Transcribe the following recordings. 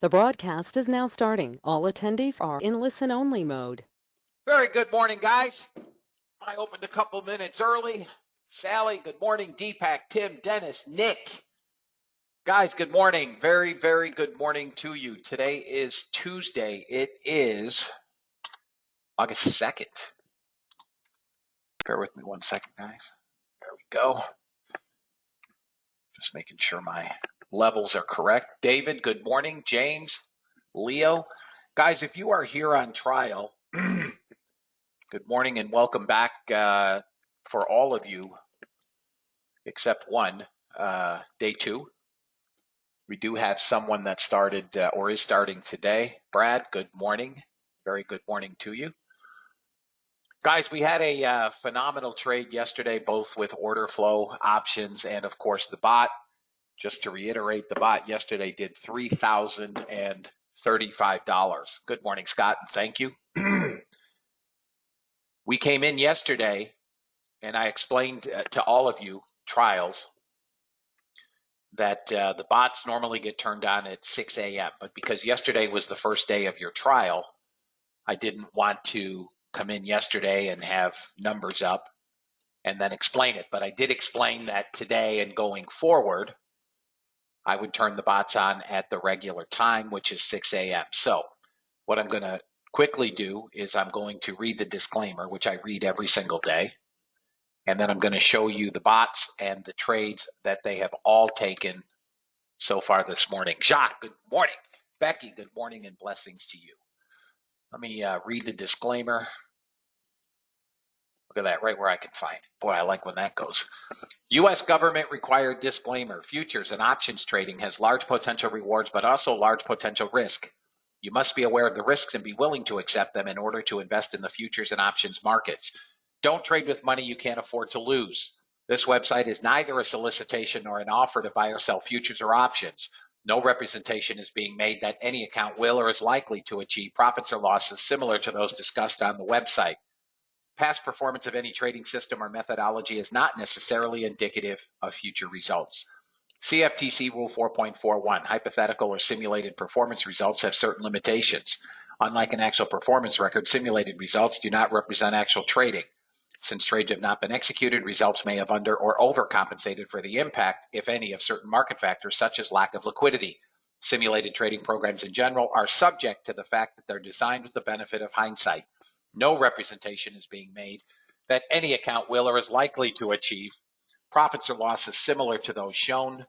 The broadcast is now starting. All attendees are in listen-only mode. Very good morning, guys. I opened a couple minutes early. Sally, good morning. Deepak, Tim, Dennis, Nick. Guys, good morning. Very, very good morning to you. Today is Tuesday. It is August 2nd. Bear with me 1 second, guys. There we go. Just making sure my levels are correct. David, good morning. James, Leo. Guys, if you are here on trial, good morning and welcome back for all of you except one, day two. We do have someone that started or is starting today. Brad, good morning. Very good morning to you. Guys, we had a phenomenal trade yesterday, both with order flow options and, of course, the bot. Just to reiterate, the bot yesterday did $3,035. Good morning, Scott, and thank you. We came in yesterday, and I explained to all of you, trials, that the bots normally get turned on at 6 a.m. But because yesterday was the first day of your trial, I didn't want to come in yesterday and have numbers up and then explain it. But I did explain that today and going forward, I would turn the bots on at the regular time, which is 6 a.m. So what I'm going to quickly do is I'm going to read the disclaimer, which I read every single day. And then I'm going to show you the bots and the trades that they have all taken so far this morning. Jacques, good morning. Becky, good morning and blessings to you. Let me read the disclaimer. Look at that, right where I can find it. Boy, I like when that goes. U.S. government required disclaimer. Futures and options trading has large potential rewards, but also large potential risk. You must be aware of the risks and be willing to accept them in order to invest in the futures and options markets. Don't trade with money you can't afford to lose. This website is neither a solicitation nor an offer to buy or sell futures or options. No representation is being made that any account will or is likely to achieve profits or losses similar to those discussed on the website. Past performance of any trading system or methodology is not necessarily indicative of future results. CFTC Rule 4.41, hypothetical or simulated performance results have certain limitations. Unlike an actual performance record, simulated results do not represent actual trading. Since trades have not been executed, results may have under or overcompensated for the impact, if any, of certain market factors such as lack of liquidity. Simulated trading programs in general are subject to the fact that they're designed with the benefit of hindsight. No representation is being made that any account will or is likely to achieve profits or losses similar to those shown.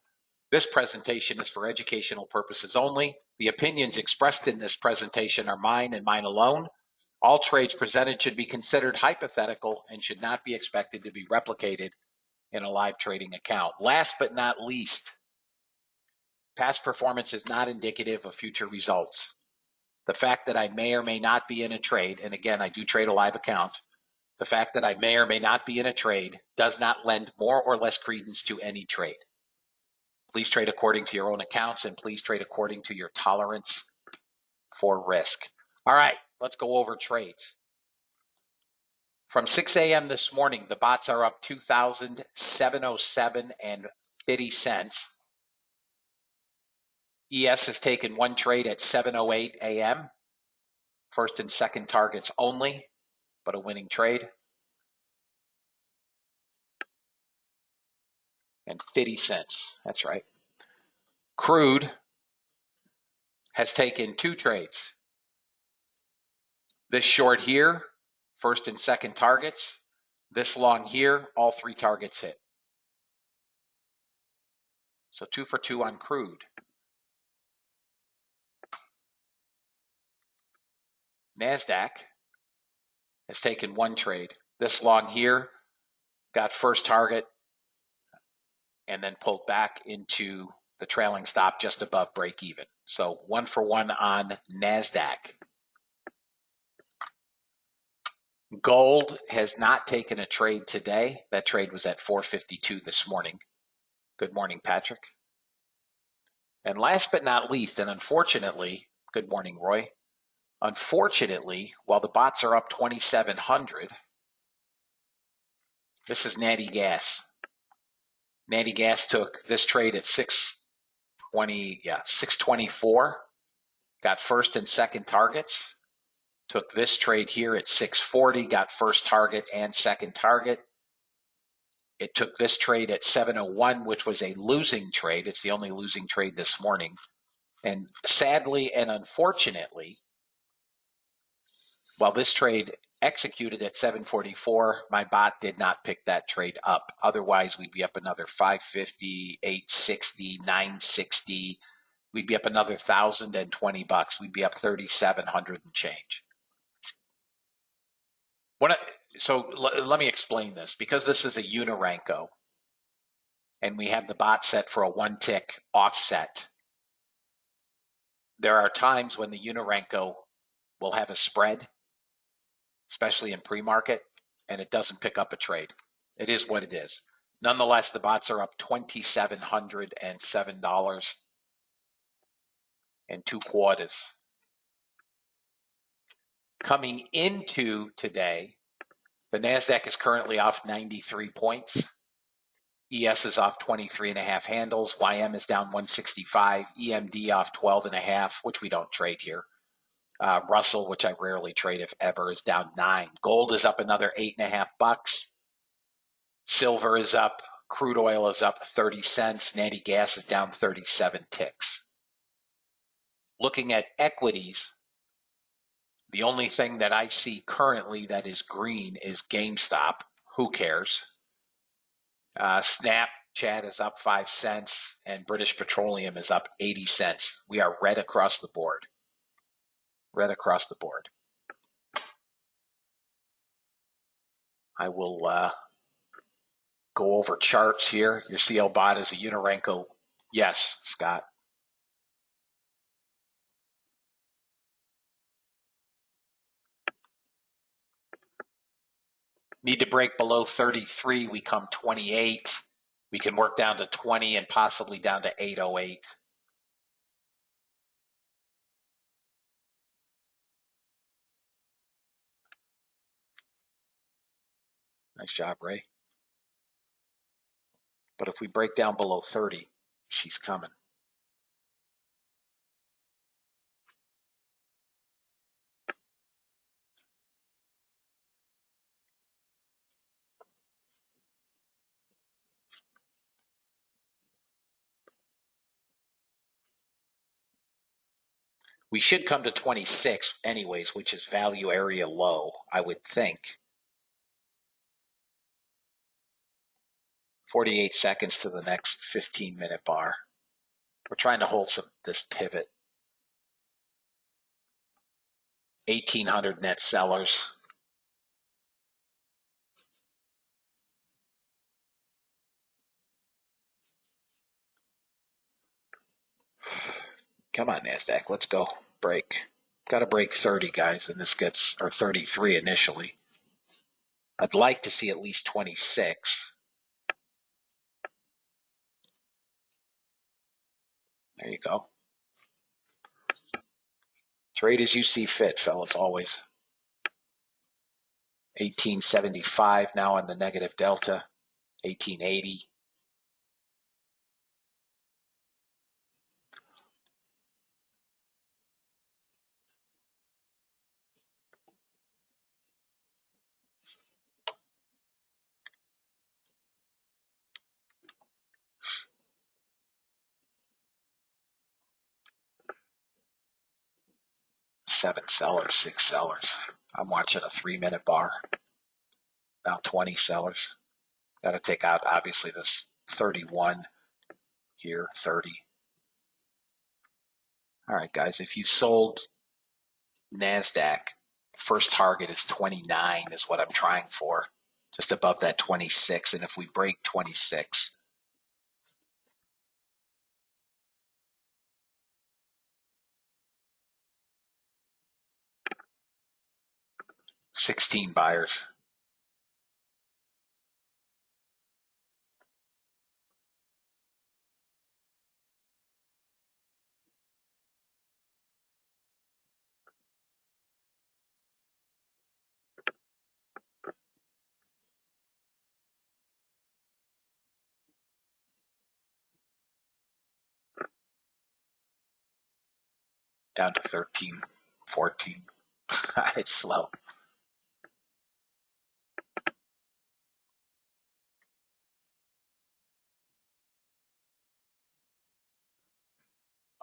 This presentation is for educational purposes only. The opinions expressed in this presentation are mine and mine alone. All trades presented should be considered hypothetical and should not be expected to be replicated in a live trading account. Last but not least, past performance is not indicative of future results. The fact that I may or may not be in a trade, and again, I do trade a live account, the fact that I may or may not be in a trade does not lend more or less credence to any trade. Please trade according to your own accounts and please trade according to your tolerance for risk. All right, let's go over trades. From 6 a.m. this morning, the bots are up $2,707.50. ES has taken one trade at 7:08 a.m. First and second targets only, but a winning trade. And 50 cents, that's right. Crude has taken two trades. This short here, first and second targets. This long here, all three targets hit. So 2 for 2 on crude. NASDAQ has taken one trade. This long here, got first target, and then pulled back into the trailing stop just above break even. So 1 for 1 on NASDAQ. Gold has not taken a trade today. That trade was at 452 this morning. Good morning, Patrick. And last but not least, and unfortunately, good morning, Roy. Unfortunately, while the bots are up 2,700, this is Natty Gas. Natty Gas took this trade at 624. got first and second targets. Took this trade here at 640, got first target and second target. It took this trade at 701, which was a losing trade. It's the only losing trade this morning. And sadly and unfortunately, while this trade executed at 744, my bot did not pick that trade up. Otherwise, we'd be up another 550, 860, 960. We'd be up another $1,020. We'd be up 3,700 and change. So let me explain this. Because this is a Unirenko, and we have the bot set for a one-tick offset, there are times when the Unirenko will have a spread, especially in pre-market, and it doesn't pick up a trade. It is what it is. Nonetheless, the bots are up $2,707.02. Coming into today, the NASDAQ is currently off 93 points. ES is off 23.5 handles. YM is down 165. EMD off 12.5, which we don't trade here. Russell, which I rarely trade if ever, is down 9. Gold is up another $8.50. Silver is up. Crude oil is up 30 cents. Natty gas is down 37 ticks. Looking at equities, the only thing that I see currently that is green is GameStop. Who cares? Snapchat is up 5 cents, and British Petroleum is up 80 cents. We are red across the board. Red across the board. I will go over charts here. Your CL bot is a Unirenko. Yes, Scott. Need to break below 33. We come 28. We can work down to 20 and possibly down to 808. Nice job, Ray. But if we break down below 30, she's coming. We should come to 26 anyways, which is value area low, I would think. 48 seconds to the next 15-minute bar. We're trying to hold this pivot. 1,800 net sellers. Come on, NASDAQ, let's go. Break. Got to break 30, guys, and this gets, or 33 initially. I'd like to see at least 26. There you go. Trade as you see fit, fellas, always. 1875 now on the negative delta. 1880. Seven sellers, 6 sellers. I'm watching a 3-minute bar. Now 20 sellers. Got to take out, obviously, this 31 here, 30. All right, guys, if you sold NASDAQ, first target is 29 is what I'm trying for. Just above that 26. And if we break 26, $16 buyers. Down to 13, 14. It's slow.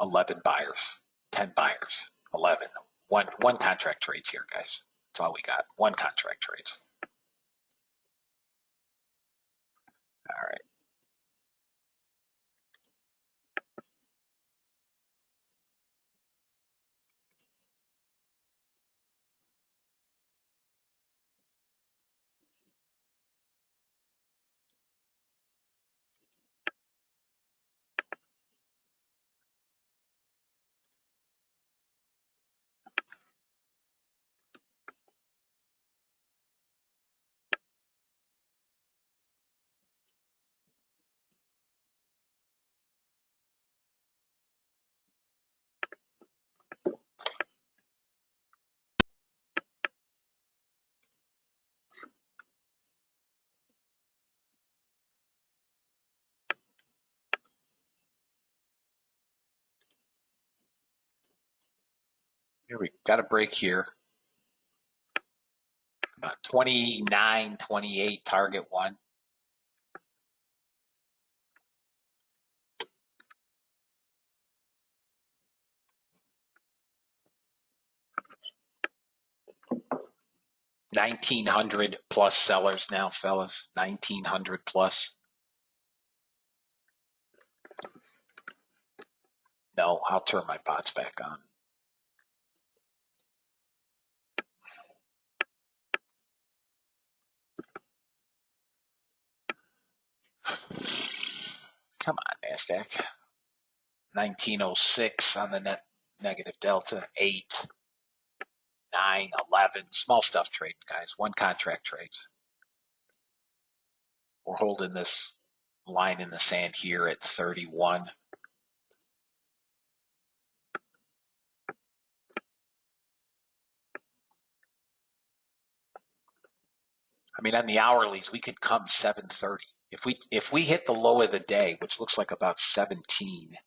$11 buyers, 10 buyers, 11. One contract trades here, guys. That's all we got. One contract trades. All right. Here we got a break here. 29, 28, target one. $1,900 plus sellers now, fellas. 1,900 plus. No, I'll turn my bots back on. Come on, NASDAQ. 1906 on the net negative delta, 8, 9, 11. Small stuff trading, guys. One contract trades. We're holding this line in the sand here at 31. I mean, on the hourlies, we could come 7:30. If we hit the low of the day, which looks like about 17,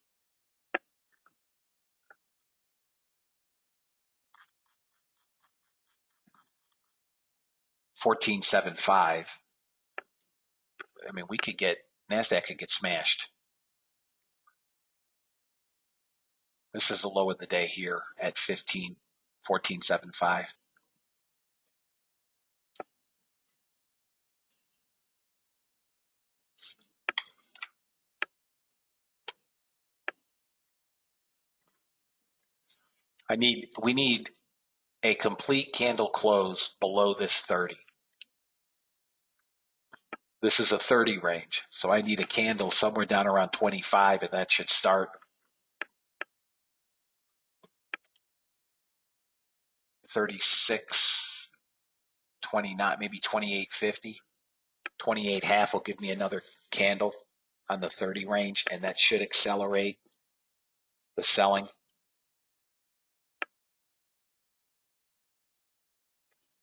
$14.75. I mean, we could get NASDAQ could get smashed. This is the low of the day here at 14.75. We need a complete candle close below this 30. This is a 30 range, so I need a candle somewhere down around 25, and that should start 36, 29, maybe 28.50. 28.5 will give me another candle on the 30 range, and that should accelerate the selling.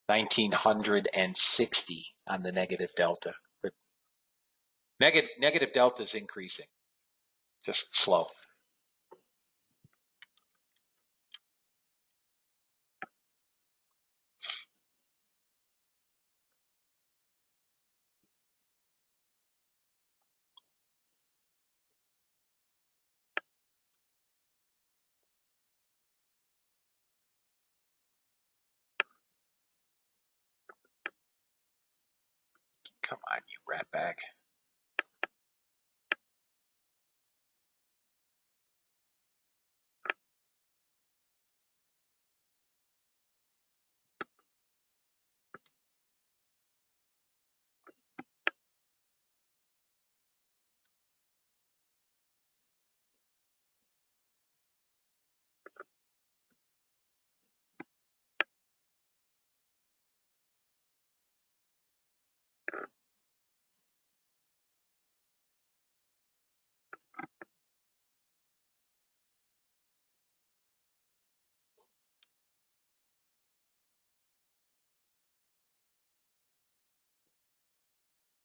1,960 on the negative delta. But negative delta is increasing, just slow. Come on, you rat bag.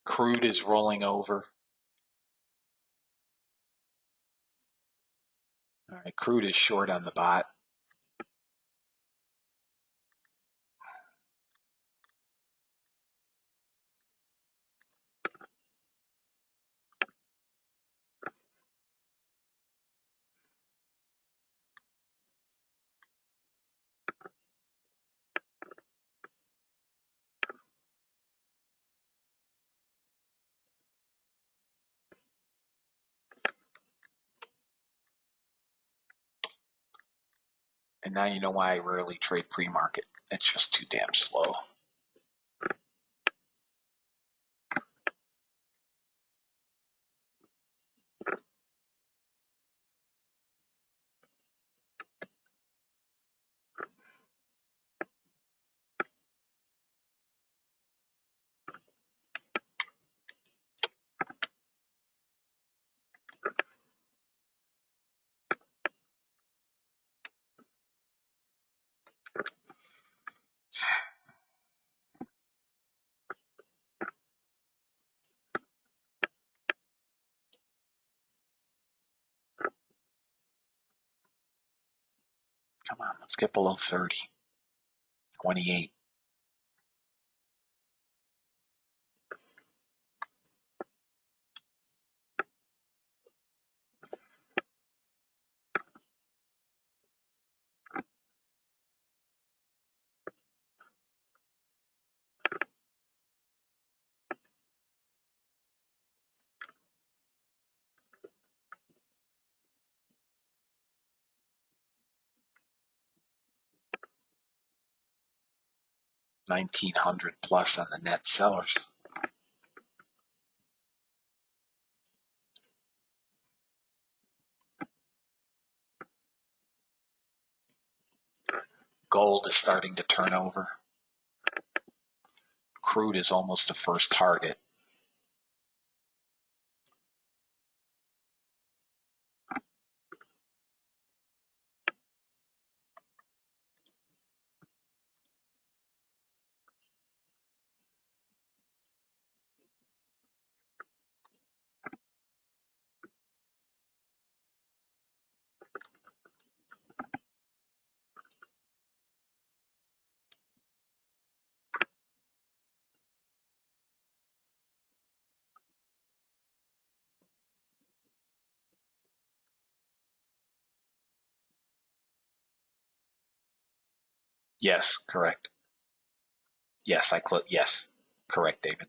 Crude is rolling over. All right, crude is short on the bot. And now you know why I rarely trade pre-market. It's just too damn slow. Come on, let's get below 30. 28. $1,900 plus on the net sellers. Gold is starting to turn over. Crude is almost the first target. Yes, correct. Yes, yes, correct, David.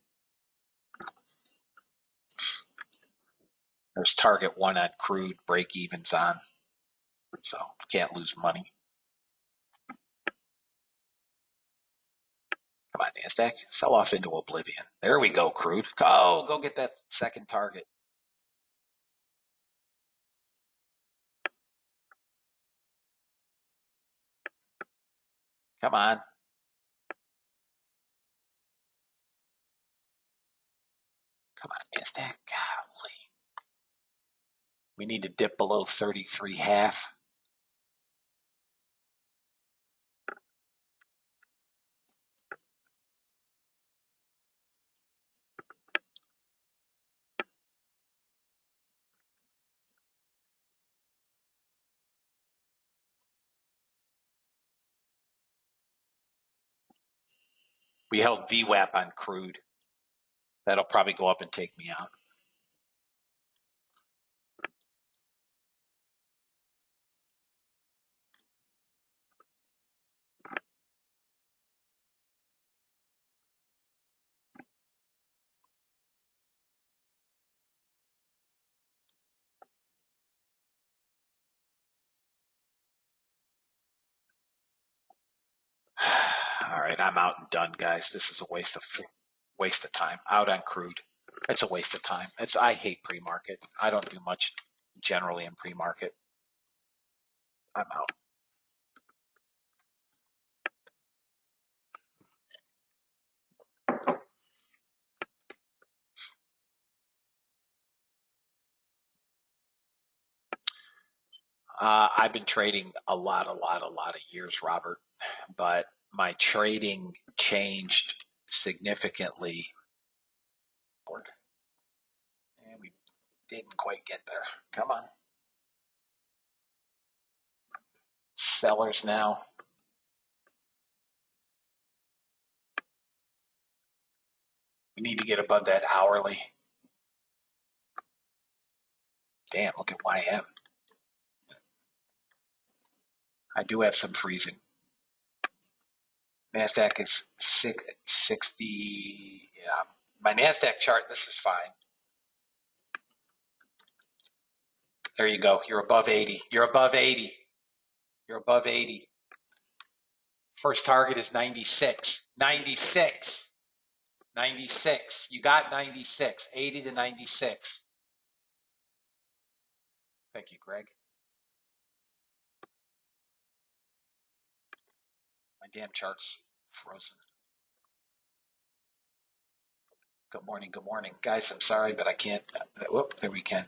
There's target 1 on crude, break evens on, so can't lose money. Come on, NASDAQ, sell off into oblivion. There we go, crude. Go get that second target. Come on. Come on, NASDAQ. Golly. We need to dip below 33.5. We held VWAP on crude. That'll probably go up and take me out. All right, I'm out and done, guys. This is a waste of time. Out on crude. It's a waste of time. I hate pre-market. I don't do much generally in pre-market. I'm out. I've been trading a lot of years, Robert, but my trading changed significantly. And we didn't quite get there. Come on. Sellers now. We need to get above that hourly. Damn, look at YM. I do have some freezing. NASDAQ is 660. Yeah. My NASDAQ chart, this is fine. There you go. You're above 80. You're above 80. You're above 80. First target is 96. 96. 96. You got 96. 80 to 96. Thank you, Greg. My damn chart's frozen. Good morning. Good morning. Guys, I'm sorry, but I can't. Whoop, there we can.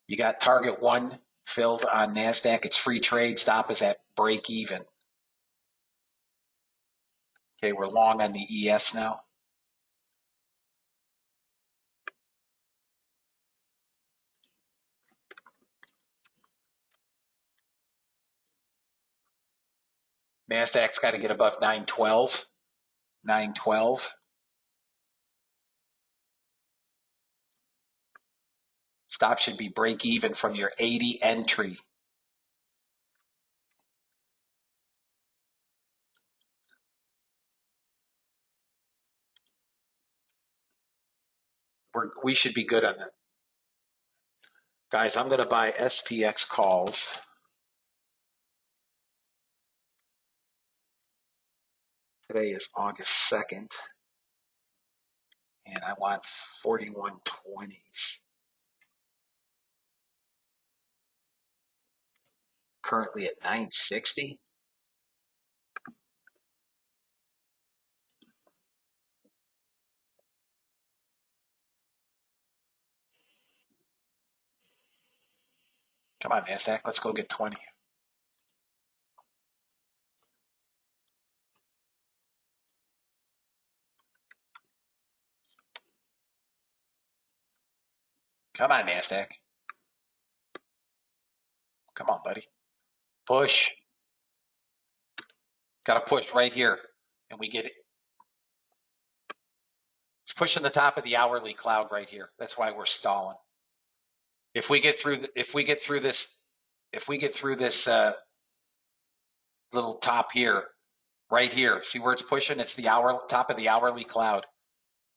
You got target 1 filled on NASDAQ. It's free trade. Stop is at break even. Okay, we're long on the ES now. NASDAQ's got to get above 912. 912. Stop should be break even from your 80 entry. We should be good on that. Guys, I'm going to buy SPX calls. Today is August 2nd. And I want 4120s. Currently at 960. Come on, NASDAQ, let's go get 20. Come on, NASDAQ. Come on, buddy. Push. Got to push right here. And we get it. It's pushing the top of the hourly cloud right here. That's why we're stalling. If we get through this little top here, right here, see where it's pushing? It's the top of the hourly cloud.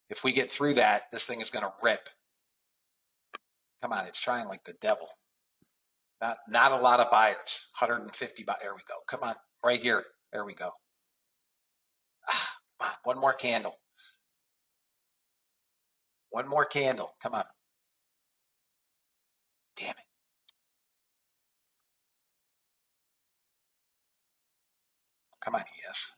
If we get through that, this thing is going to rip. Come on, it's trying like the devil. Not a lot of buyers. 150 buyers. There we go. Come on, right here. There we go. Come on, one more candle. One more candle. Come on. Damn it. Come on, ES.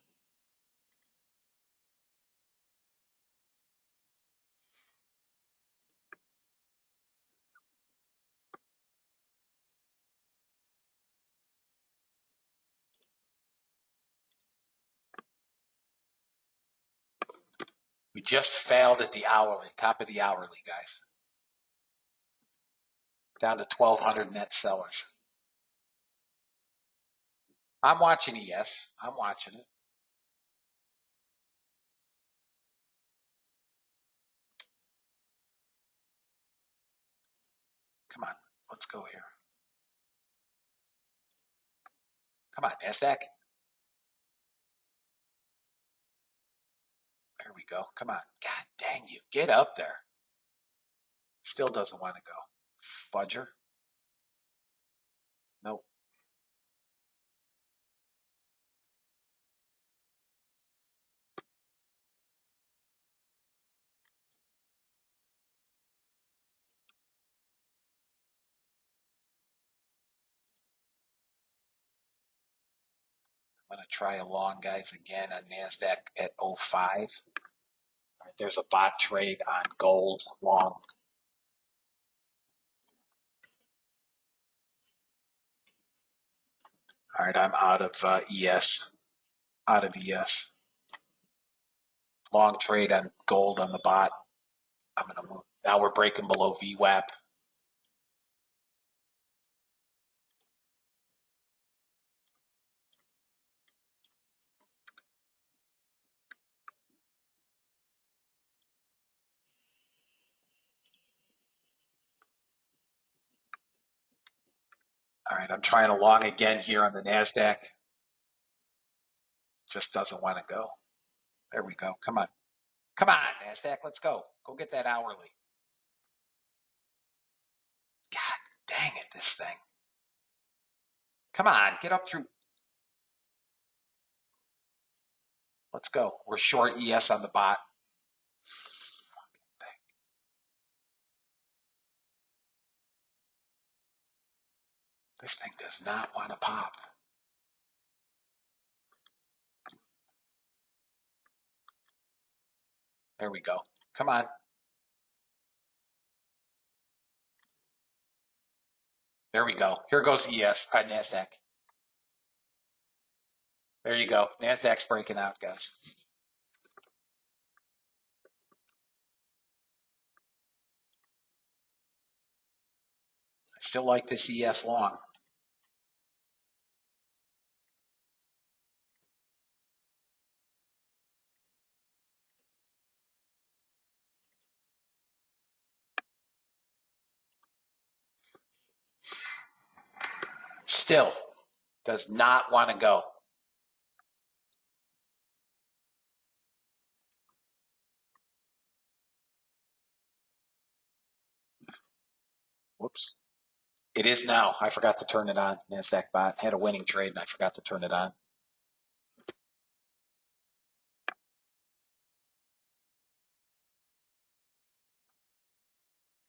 We just failed at the hourly, top of the hourly, guys. Down to 1,200 net sellers. I'm watching ES. I'm watching it. Come on, let's go here. Come on, NASDAQ. There we go. Come on. God dang you. Get up there. Still doesn't want to go. Fudger. Nope. I'm going to try a long, guys, again on NASDAQ at 05. All right, there's a bot trade on gold long. All right, I'm out of ES. Out of ES. Long trade on gold on the bot. I'm going to move. Now we're breaking below VWAP. All right, I'm trying a long again here on the NASDAQ. Just doesn't want to go. There we go. Come on. Come on, NASDAQ. Let's go. Go get that hourly. God Dang it, this thing. Come on, get up through. Let's go. We're short ES on the bot. This thing does not want to pop. There we go. Come on. There we go. Here goes ES, NASDAQ. There you go. NASDAQ's breaking out, guys. I still like this ES long. Still does not want to go. Whoops. It is now. I forgot to turn it on. NASDAQ bot had a winning trade and I forgot to turn it on.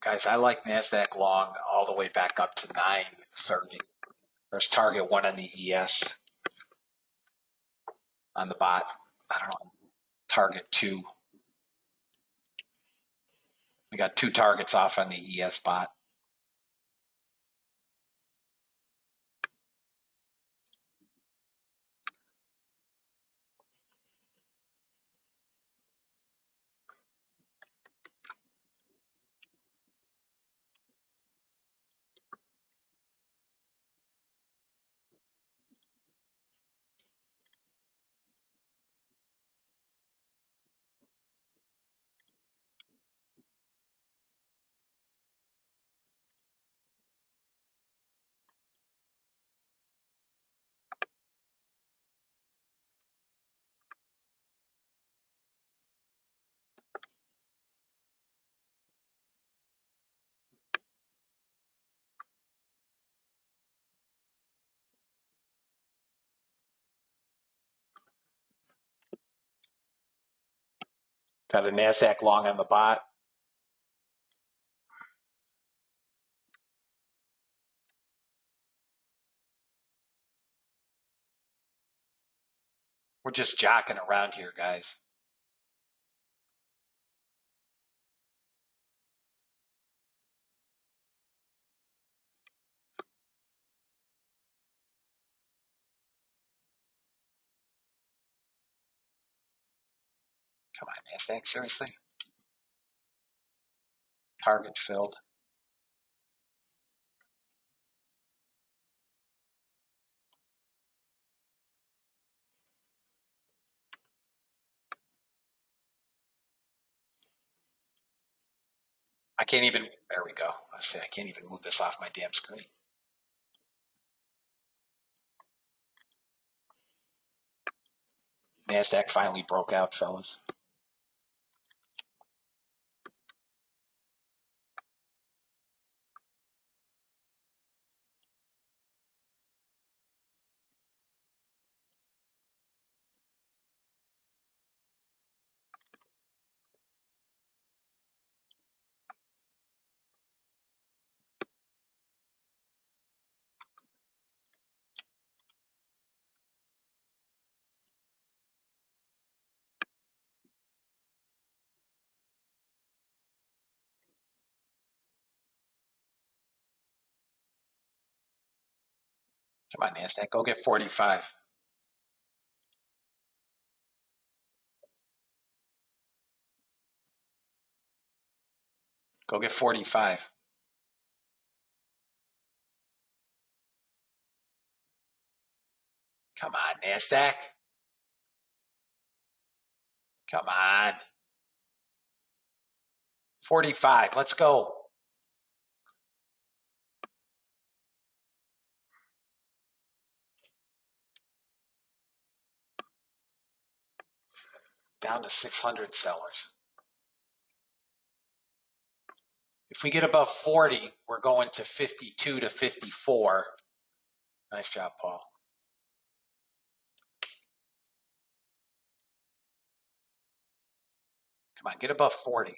Guys, I like NASDAQ long all the way back up to 930. There's target 1 on the ES. On the bot. I don't know. Target 2. We got 2 targets off on the ES bot. Got a NASDAQ long on the bot. We're just jocking around here, guys. Come on, NASDAQ, seriously? Target filled. I can't even, there we go. Let's see, I can't even move this off my damn screen. NASDAQ finally broke out, fellas. Come on, NASDAQ, go get 45. Go get 45. Come on, NASDAQ. Come on. 45, let's go. Down to 600 sellers. If we get above 40, we're going to 52 to 54. Nice job, Paul. Come on, get above 40.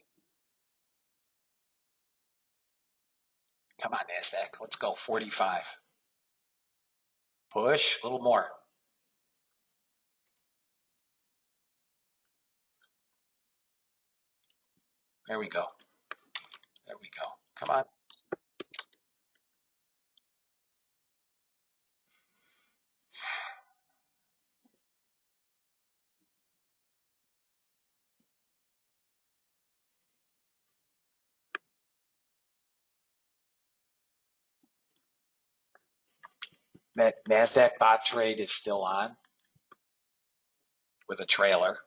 Come on, NASDAQ. Let's go. 45. Push. A little more. There we go. There we go. Come on. That NASDAQ bot trade is still on with a trailer.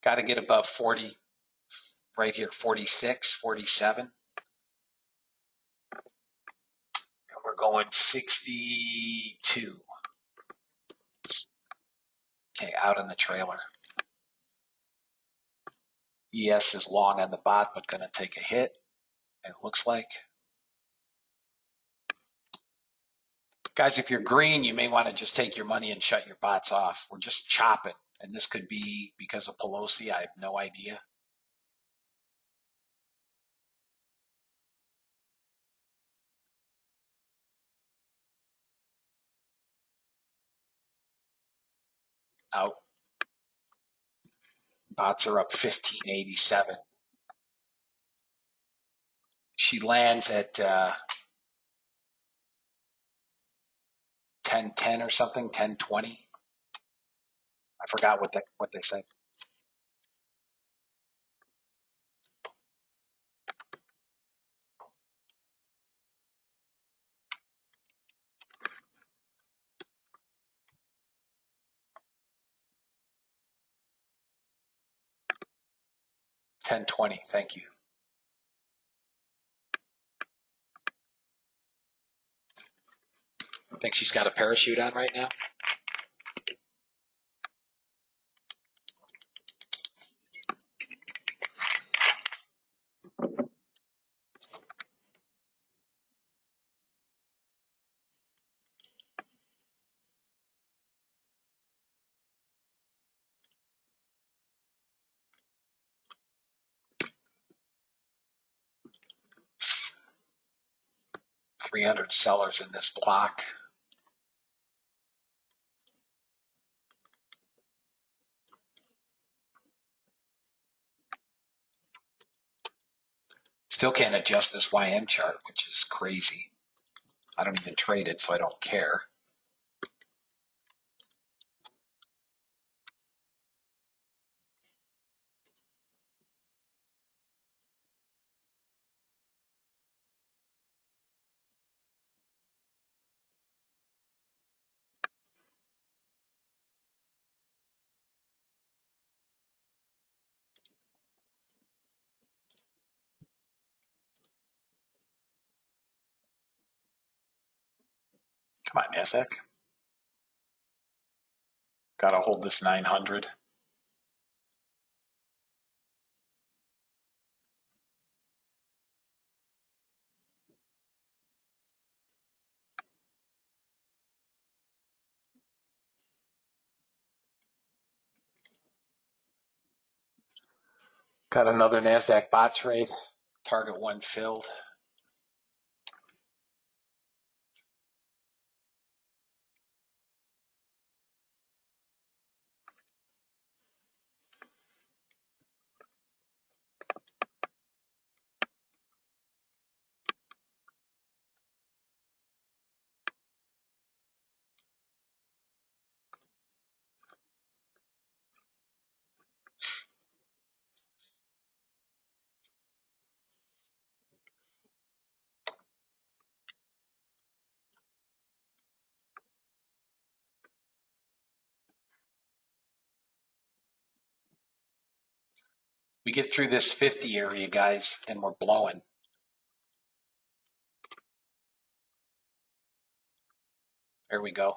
Got to get above 40 right here, 46, 47. And we're going 62. Okay, out in the trailer. ES is long on the bot, but going to take a hit, it looks like. Guys, if you're green, you may want to just take your money and shut your bots off. We're just chopping, and this could be because of Pelosi. I have no idea. Out. Bots are up 1587. She lands at 1010 or something, 1020. I forgot what they said. $10.20. Thank you. I think she's got a parachute on right now. $300 sellers in this block. Still can't adjust this YM chart, which is crazy. I don't even trade it, so I don't care. Come on, NASDAQ. Got to hold this 900. Got another NASDAQ bot trade. Target one filled. We get through this 50 area, guys, and we're blowing. There we go.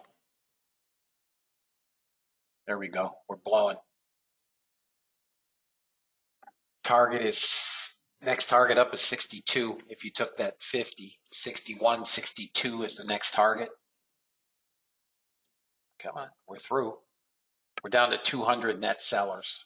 There we go. We're blowing. Target is, next target up is 62. If you took that 50, 61, 62 is the next target. Come on, we're through. We're down to 200 net sellers.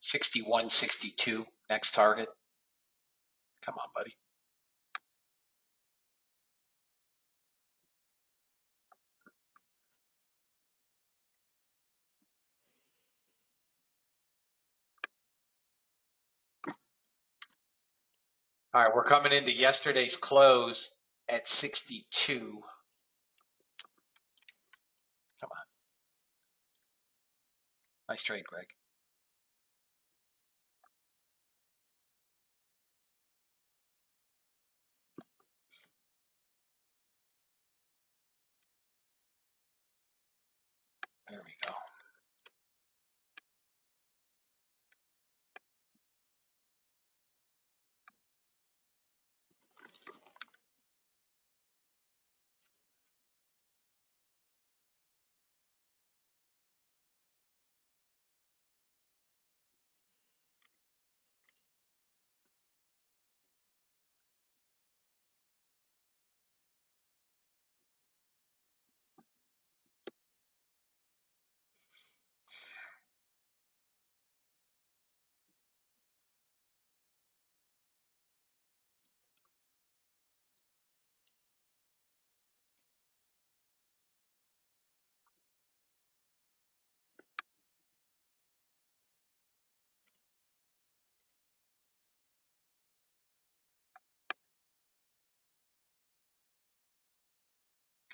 $61, $62 next target. Come on, buddy. All right, we're coming into yesterday's close at 62. Come on. Nice trade, Greg. There we go.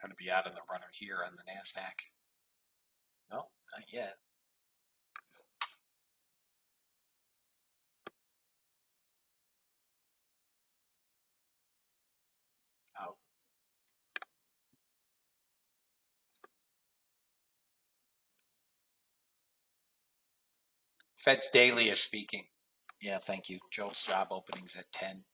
Going to be out of the runner here on the NASDAQ. No, not yet. Out. Fed's daily is speaking. Yeah, thank you. Joel's job openings at 10.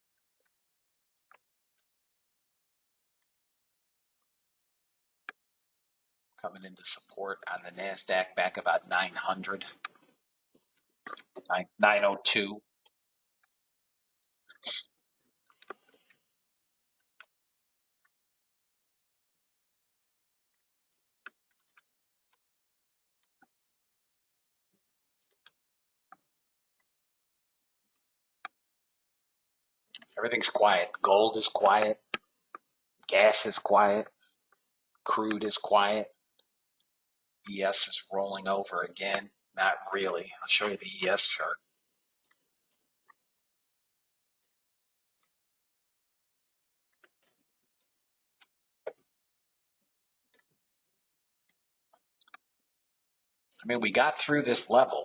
Coming into support on the NASDAQ back about 900. 902. Everything's quiet. Gold is quiet. Gas is quiet. Crude is quiet. ES is rolling over again. Not really. I'll show you the ES chart. I mean, we got through this level.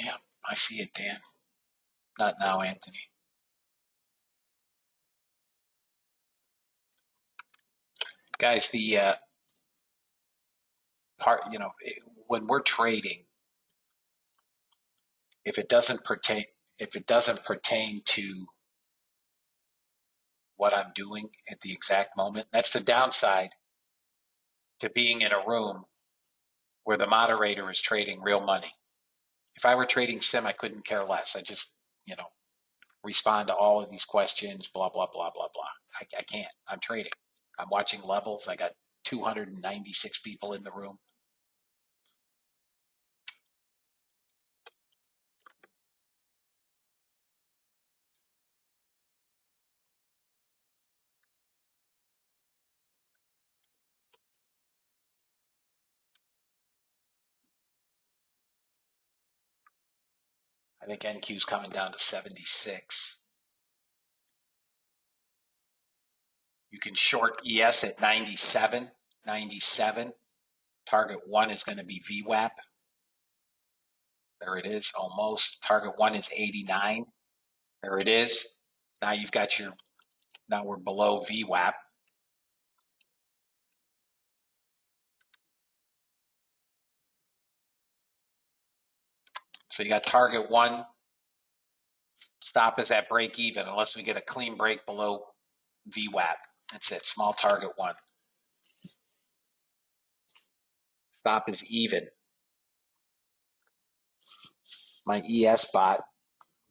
Yeah, I see it, Dan. Not now, Anthony. Guys, the part, when we're trading, if it doesn't pertain, to what I'm doing at the exact moment, that's the downside to being in a room where the moderator is trading real money. If I were trading sim, I couldn't care less. I just, respond to all of these questions, blah, blah, blah, blah, blah. I can't. I'm trading. I'm watching levels. I got 296 people in the room. I think NQ's coming down to 76. You can short ES at 97. 97. Target 1 is going to be VWAP. There it is, almost. Target 1 is 89. There it is. Now you've got now we're below VWAP. So you got target 1. Stop is at break even unless we get a clean break below VWAP. That's it, small target 1. Stop is even. My ES bot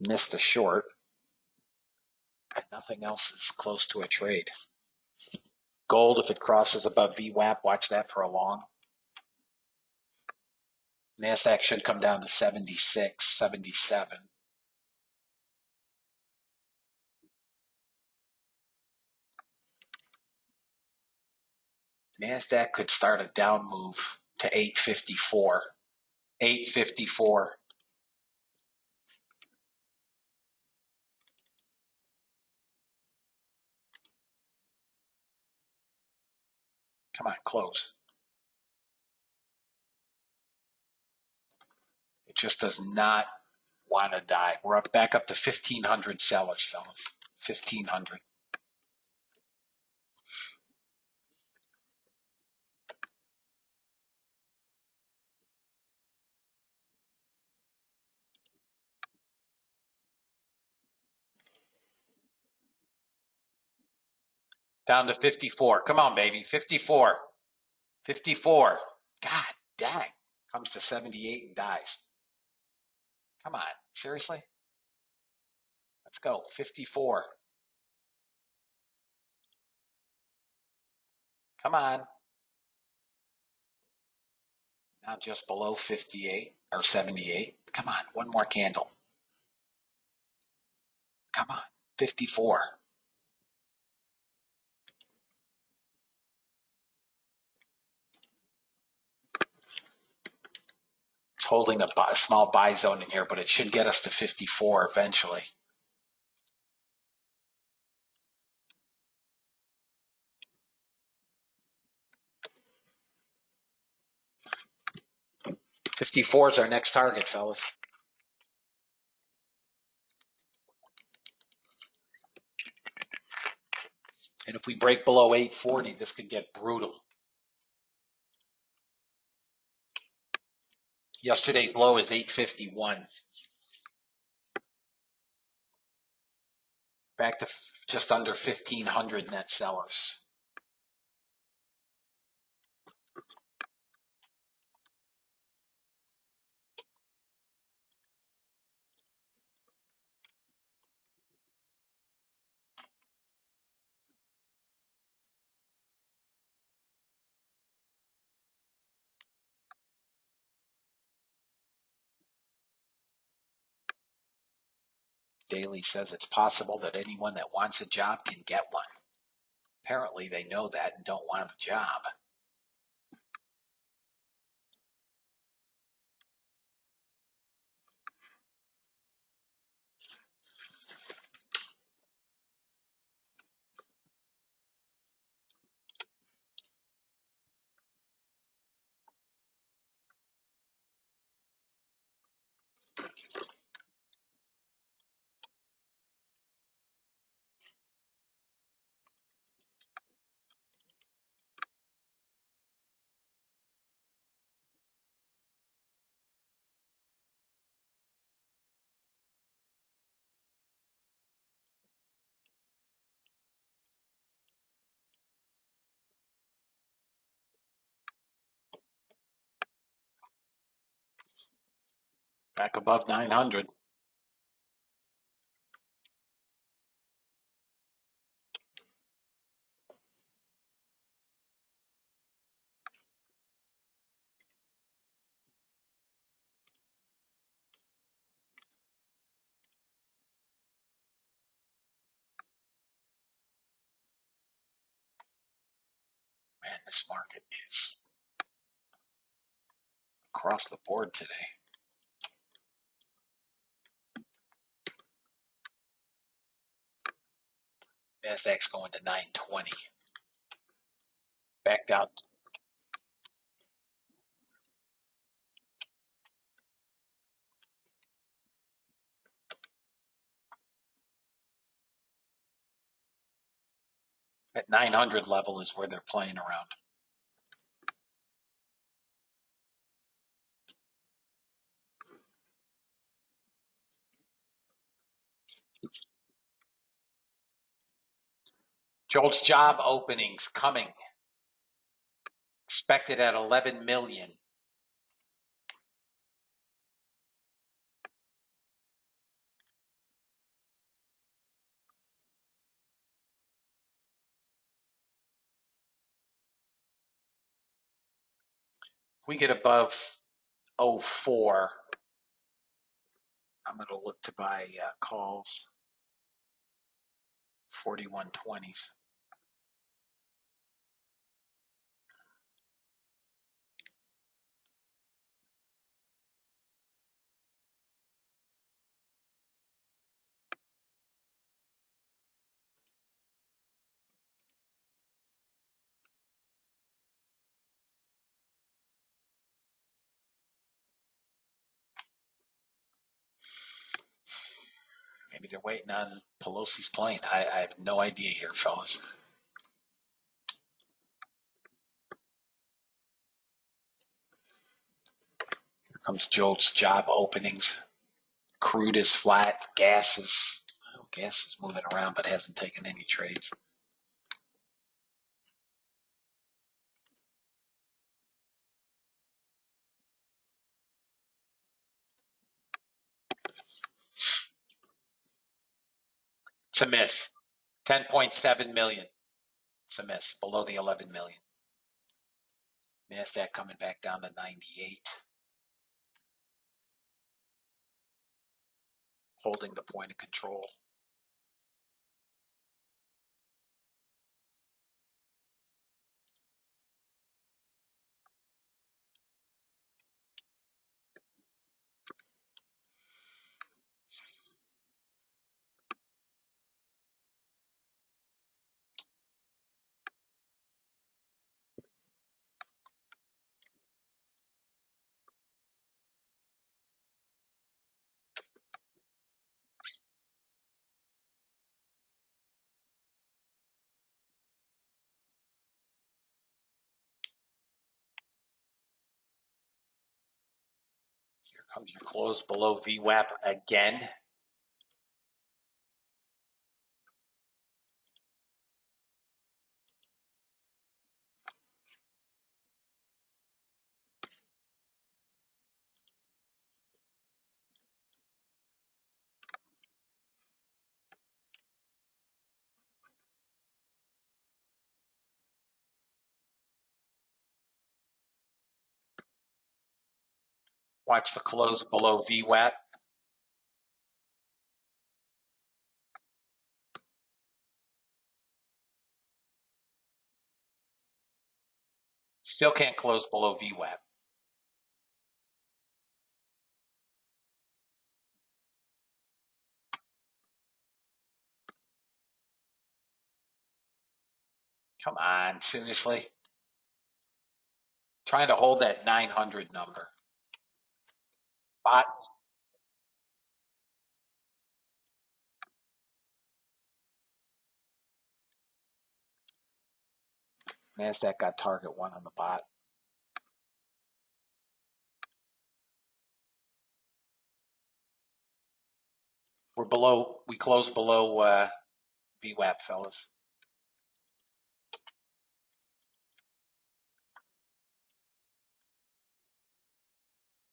missed a short. And nothing else is close to a trade. Gold, if it crosses above VWAP, watch that for a long. NASDAQ should come down to 76, 77. NASDAQ could start a down move to 854. 854. Come on, close. It just does not want to die. We're back up to 1,500 sellers, fellas. 1,500. Down to 54. Come on, baby. 54. 54. God dang. Comes to 78 and dies. Come on. Seriously? Let's go. 54. Come on. Now just below 58 or 78. Come on. One more candle. Come on. 54. It's holding a small buy zone in here, but it should get us to 54 eventually. $54 is our next target, fellas. And if we break below 840, this could get brutal. Yesterday's low is 851. Back to just under 1,500 net sellers. Daly says it's possible that anyone that wants a job can get one. Apparently they know that and don't want a job. Back above 900. Man, this market is across the board today. NASDAQ's going to 920. Back down. At 900 level is where they're playing around. Jolt's job openings coming. Expected at 11 million. If we get above 04, I'm going to look to buy calls, 4120s. Maybe they're waiting on Pelosi's plane. I have no idea here, fellas. Here comes Jolt's job openings. Crude is flat. Gas is moving around, but hasn't taken any trades. It's a miss. 10.7 million. It's a miss. Below the 11 million. NASDAQ coming back down to 98. Holding the point of control. Here comes your close below VWAP again. Watch the close below VWAP. Still can't close below VWAP. Come on, seriously. Trying to hold that 900 number. Bot. NASDAQ got target one on the bot. We closed below VWAP, fellas.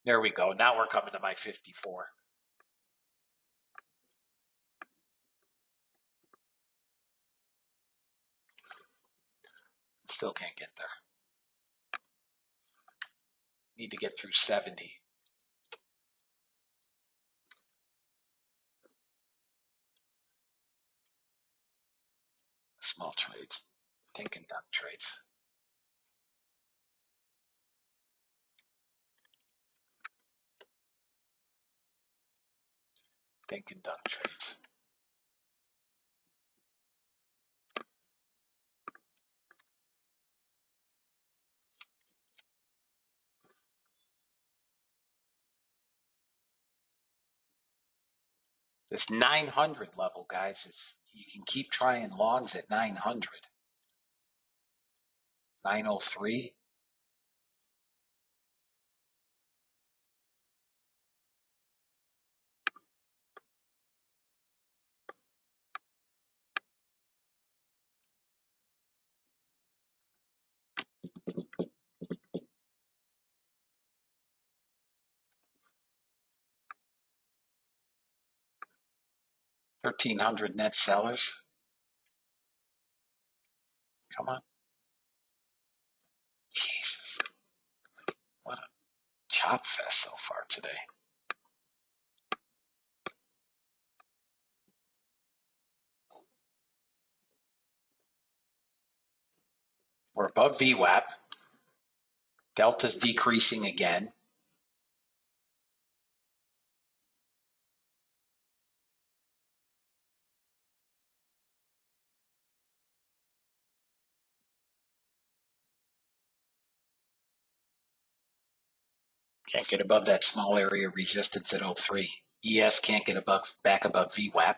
There we go. Now we're coming to my 54. Still can't get there. Need to get through 70. Small trades. Think and done trades. Think and done trades. This 900 level, guys, is you can keep trying longs at 900. 903. $1,300 net sellers. Come on. Jesus. What a chop fest so far today. We're above VWAP. Delta's decreasing again. Can't get above that small area resistance at 03. ES can't get back above VWAP.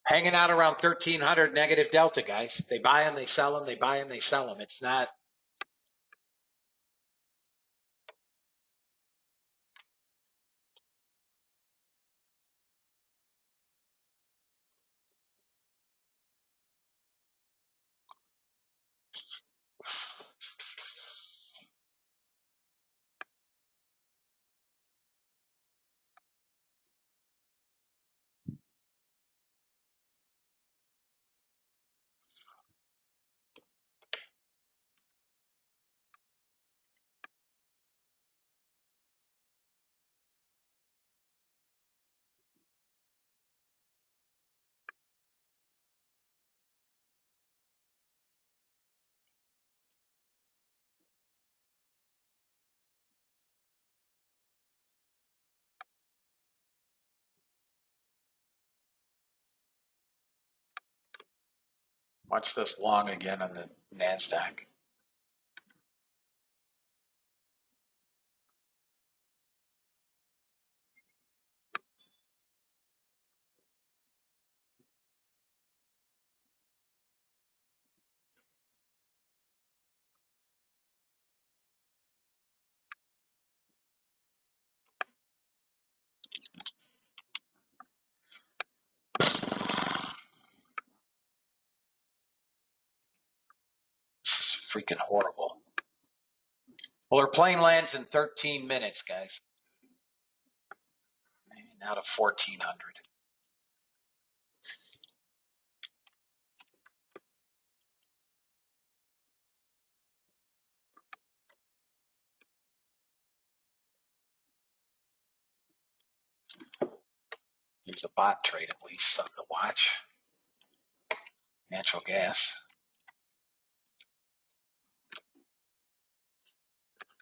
Hanging out around 1,300 negative delta, guys. They buy them, they sell them, they buy them, they sell them. It's not. Watch this long again on the NASDAQ. freaking horrible. Well, our plane lands in 13 minutes, guys. Now to 1400. There's a bot trade, at least something to watch. Natural gas.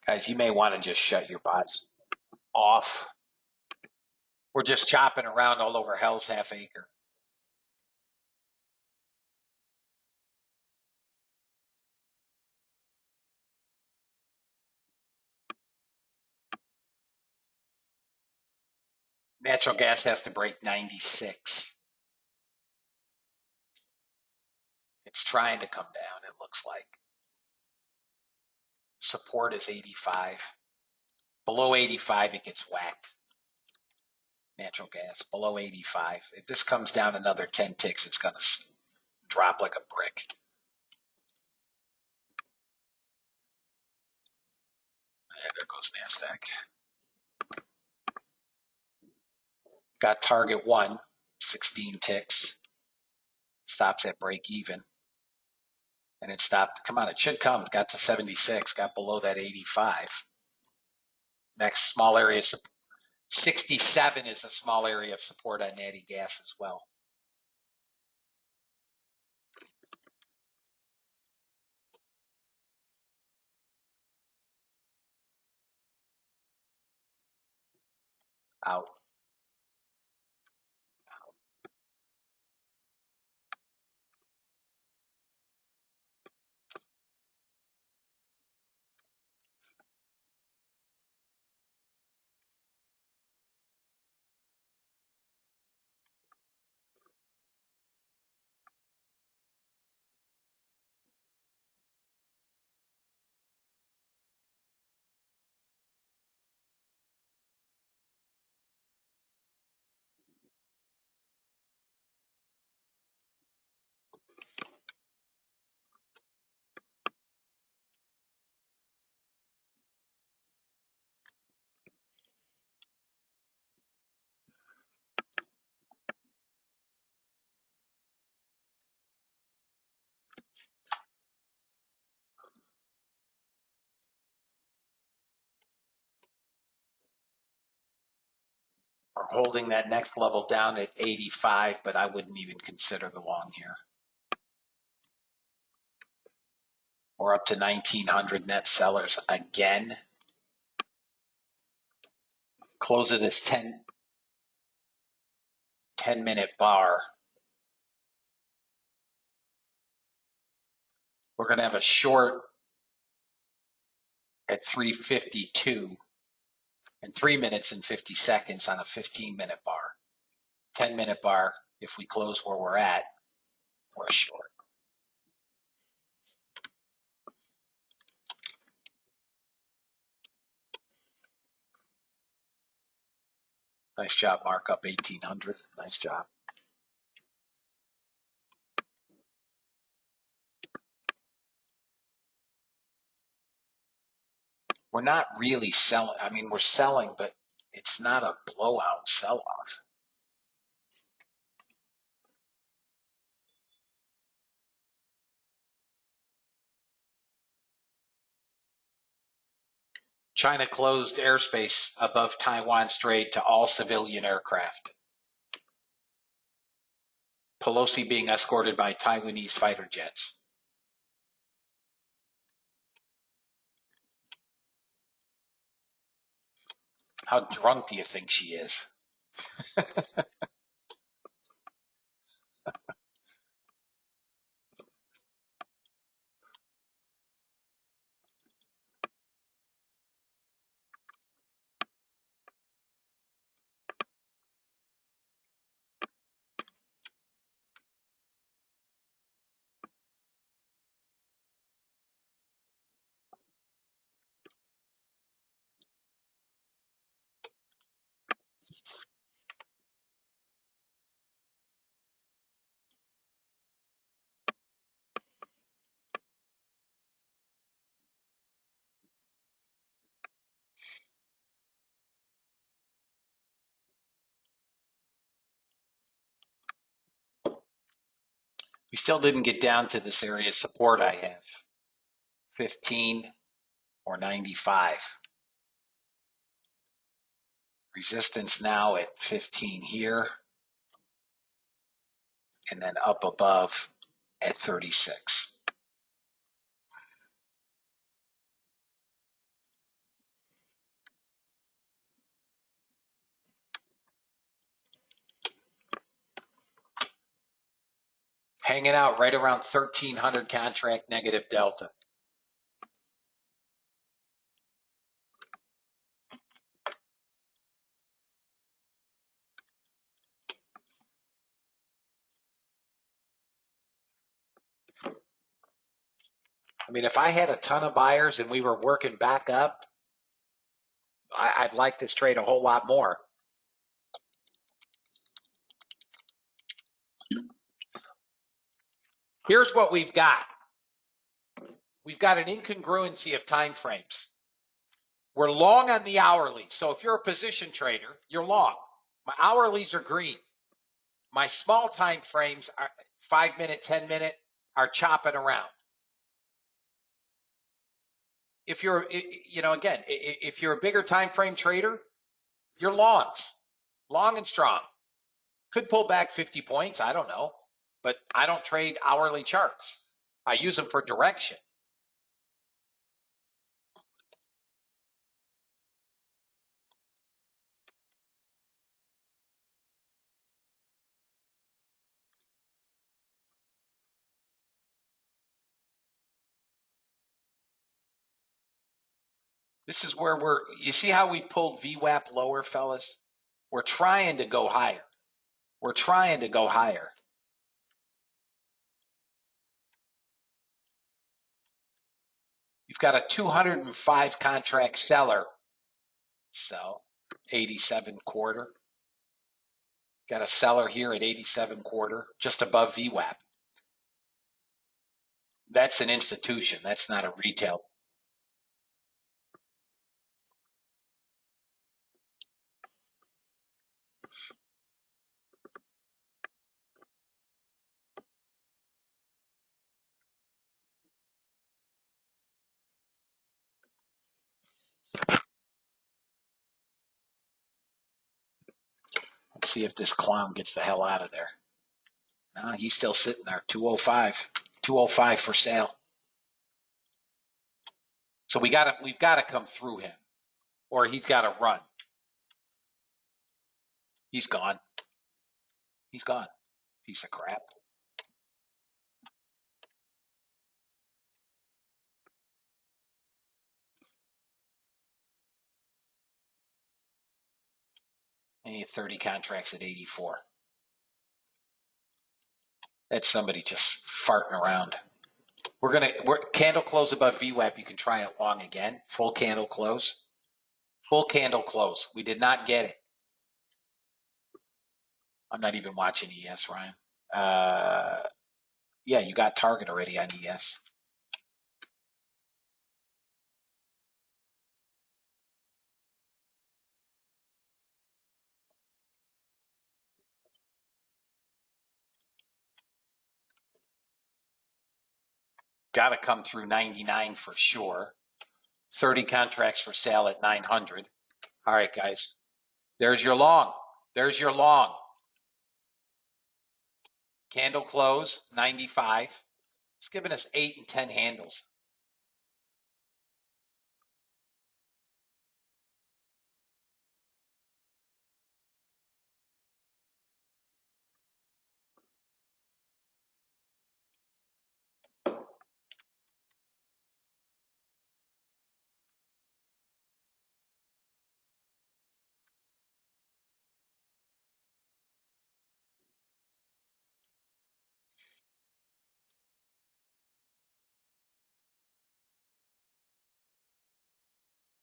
Guys, you may want to just shut your bots off. We're just chopping around all over hell's half acre. Natural gas has to break 96. It's trying to come down, it looks like. Support is 85. Below 85, it gets whacked. Natural gas, below 85. If this comes down another 10 ticks, it's going to drop like a brick. There goes NASDAQ. Got target 1, 16 ticks. Stops at break even. And it stopped. Come on, it should come. Got to 76, got below that 85. Next small area, 67 is a small area of support on natty gas as well. Out. We're holding that next level down at 85, but I wouldn't even consider the long here. We're up to 1900 net sellers again. Close of this 10-minute bar. We're going to have a short at 352 in 3 minutes and 50 seconds on a 15-minute bar. 10-minute bar, if we close where we're at, we're short. Nice job, Mark, up 1800. Nice job. We're not really selling. I mean, we're selling, but it's not a blowout sell-off. China closed airspace above Taiwan Strait to all civilian aircraft. Pelosi being escorted by Taiwanese fighter jets. How drunk do you think she is? We still didn't get down to this area of support I have. 15 or 95. Resistance now at 15 here, and then up above at 36. Hanging out right around 1300 contract negative delta. I mean, if I had a ton of buyers and we were working back up, I'd like this trade a whole lot more. Here's what we've got. We've got an incongruency of time frames. We're long on the hourly. So if you're a position trader, you're long. My hourlies are green. My small time frames are 5 minute, 10 minute are chopping around. If you're, again, if you're a bigger time frame trader, you're longs, long and strong. Could pull back 50 points. I don't know, but I don't trade hourly charts. I use them for direction. This is where you see how we pulled VWAP lower, fellas? We're trying to go higher. We're trying to go higher. You've got a 205 contract seller. Sell 87 quarter. Got a seller here at 87 quarter, just above VWAP. That's an institution. That's not a retail. Let's see if this clown gets the hell out of there. No, he's still sitting there. 205. 205 for sale. So we've got to come through him, or he's got to run. He's gone. He's gone. Piece of crap. And he had 30 contracts at 84. That's somebody just farting around. We're candle close above VWAP. You can try it long again. Full candle close. Full candle close. We did not get it. I'm not even watching ES, Ryan. Yeah, you got target already on ES. Got to come through 99 for sure. 30 contracts for sale at 900. All right, guys. There's your long. There's your long. Candle close, 95. It's giving us 8 and 10 handles.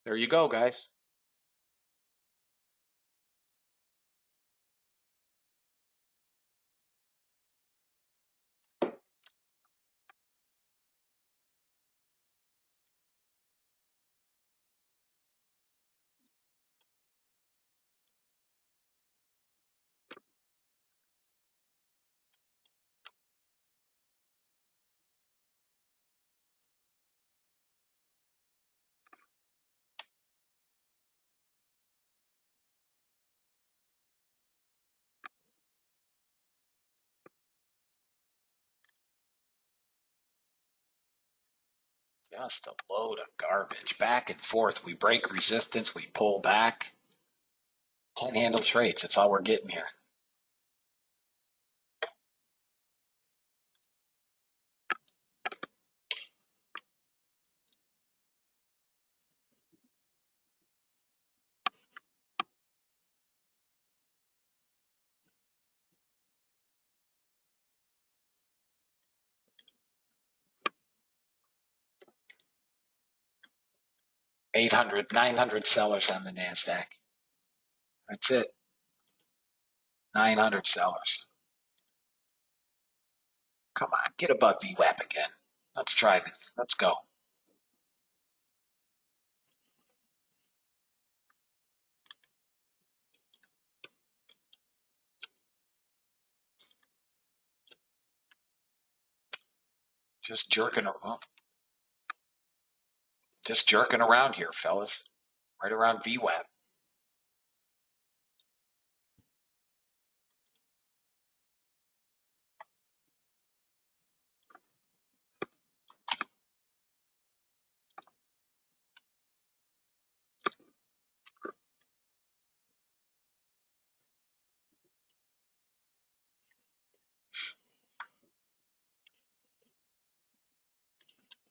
There you go, guys. Just a load of garbage. Back and forth. We break resistance. We pull back. 10 handle trades. That's all we're getting here. $800, 900 sellers on the NASDAQ. That's it. 900 sellers. Come on, get above VWAP again. Let's try this. Let's go. Just jerking around here, fellas. Right around VWAP.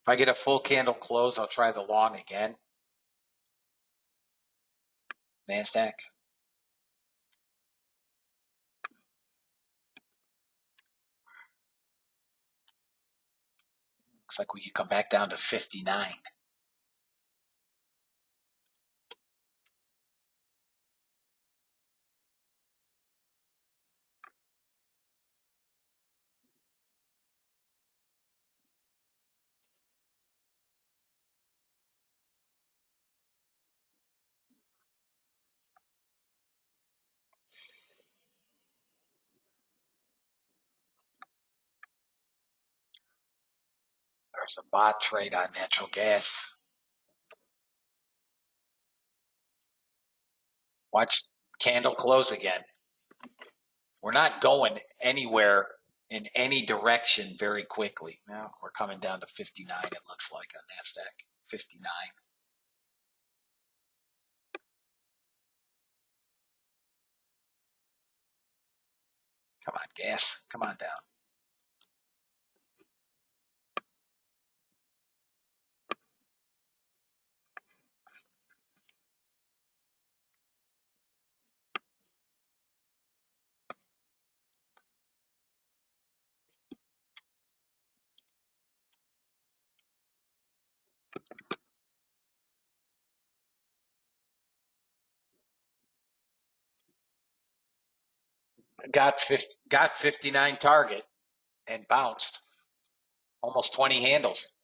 If I get a full candle close, I'll try the long again. NASDAQ. Looks like we could come back down to 59. There's a bot trade on natural gas. Watch candle close again. We're not going anywhere in any direction very quickly. Now we're coming down to 59, it looks like, on NASDAQ. 59. Come on, gas. Come on down. Got 59 target and bounced. Almost 20 handles.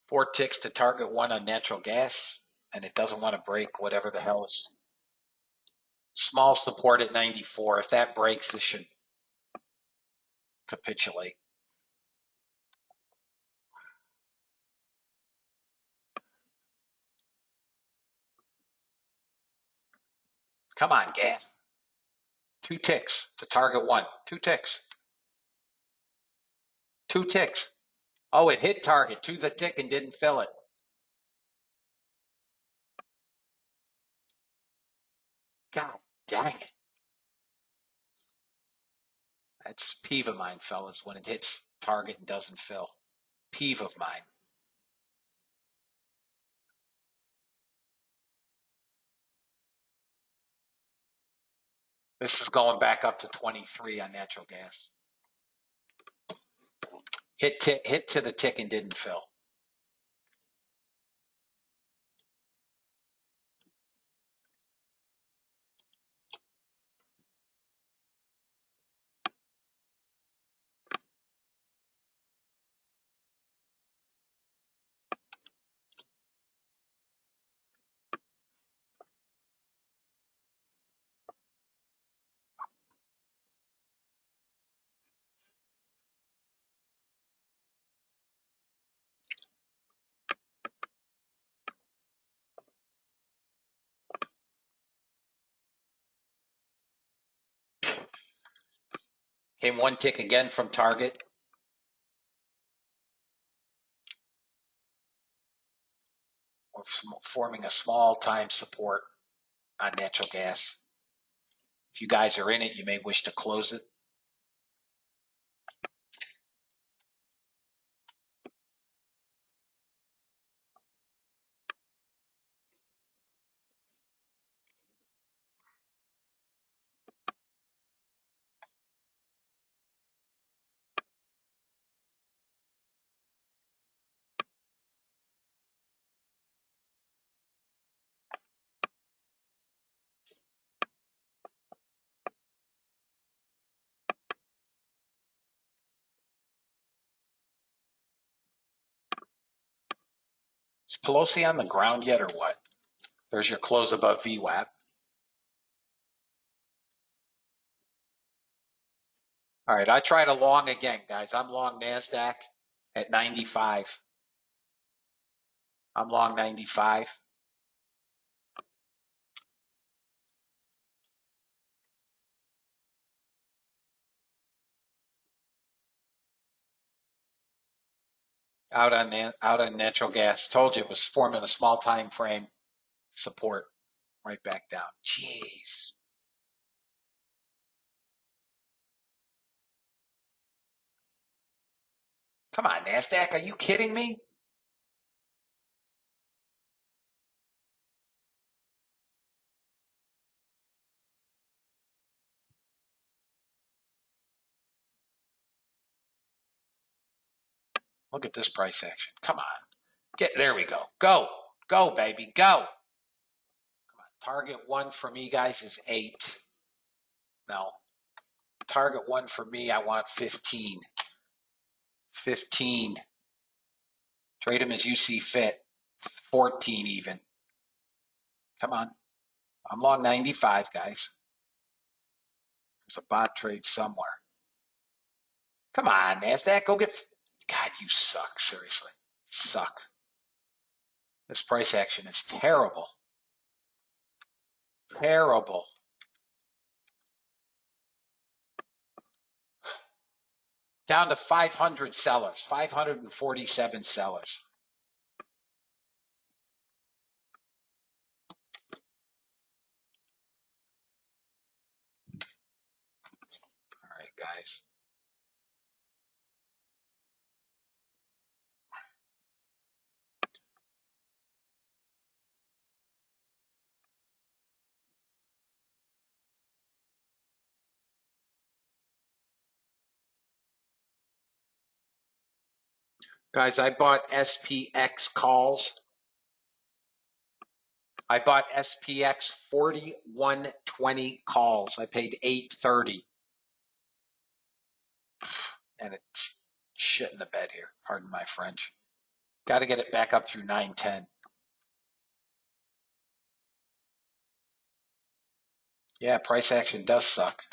Four ticks to target one on natural gas, and it doesn't want to break whatever the hell is. Small support at 94. If that breaks, this should capitulate. Come on, gas. 2 ticks to target one. 2 ticks. 2 ticks. Oh, it hit target to the tick and didn't fill it. God dang it. That's peeve of mine, fellas, when it hits target and doesn't fill. Peeve of mine. This is going back up to 23 on natural gas. Hit to the tick and didn't fill. Came one tick again from target. We're forming a small time support on natural gas. If you guys are in it, you may wish to close it. Is Pelosi on the ground yet or what? There's your close above VWAP. All right, I tried a long again, guys. I'm long NASDAQ at 95. I'm long 95. Out on natural gas. Told you it was forming a small time frame support. Right back down. Jeez. Come on, NASDAQ. Are you kidding me? Look at this price action. Come on. There we go. Go. Go, baby. Go. Come on. Target one for me, guys, is 8. No. Target one for me, I want 15. 15. Trade them as you see fit. 14 even. Come on. I'm long 95, guys. There's a bot trade somewhere. Come on, NASDAQ. Go get... God, you suck. Seriously. Suck. This price action is terrible. Terrible. Down to 500 sellers. 547 sellers. All right, guys. Guys, I bought SPX calls. I bought SPX 4120 calls. I paid $8.30. And it's shit in the bed here. Pardon my French. Got to get it back up through 910. Yeah, price action does suck.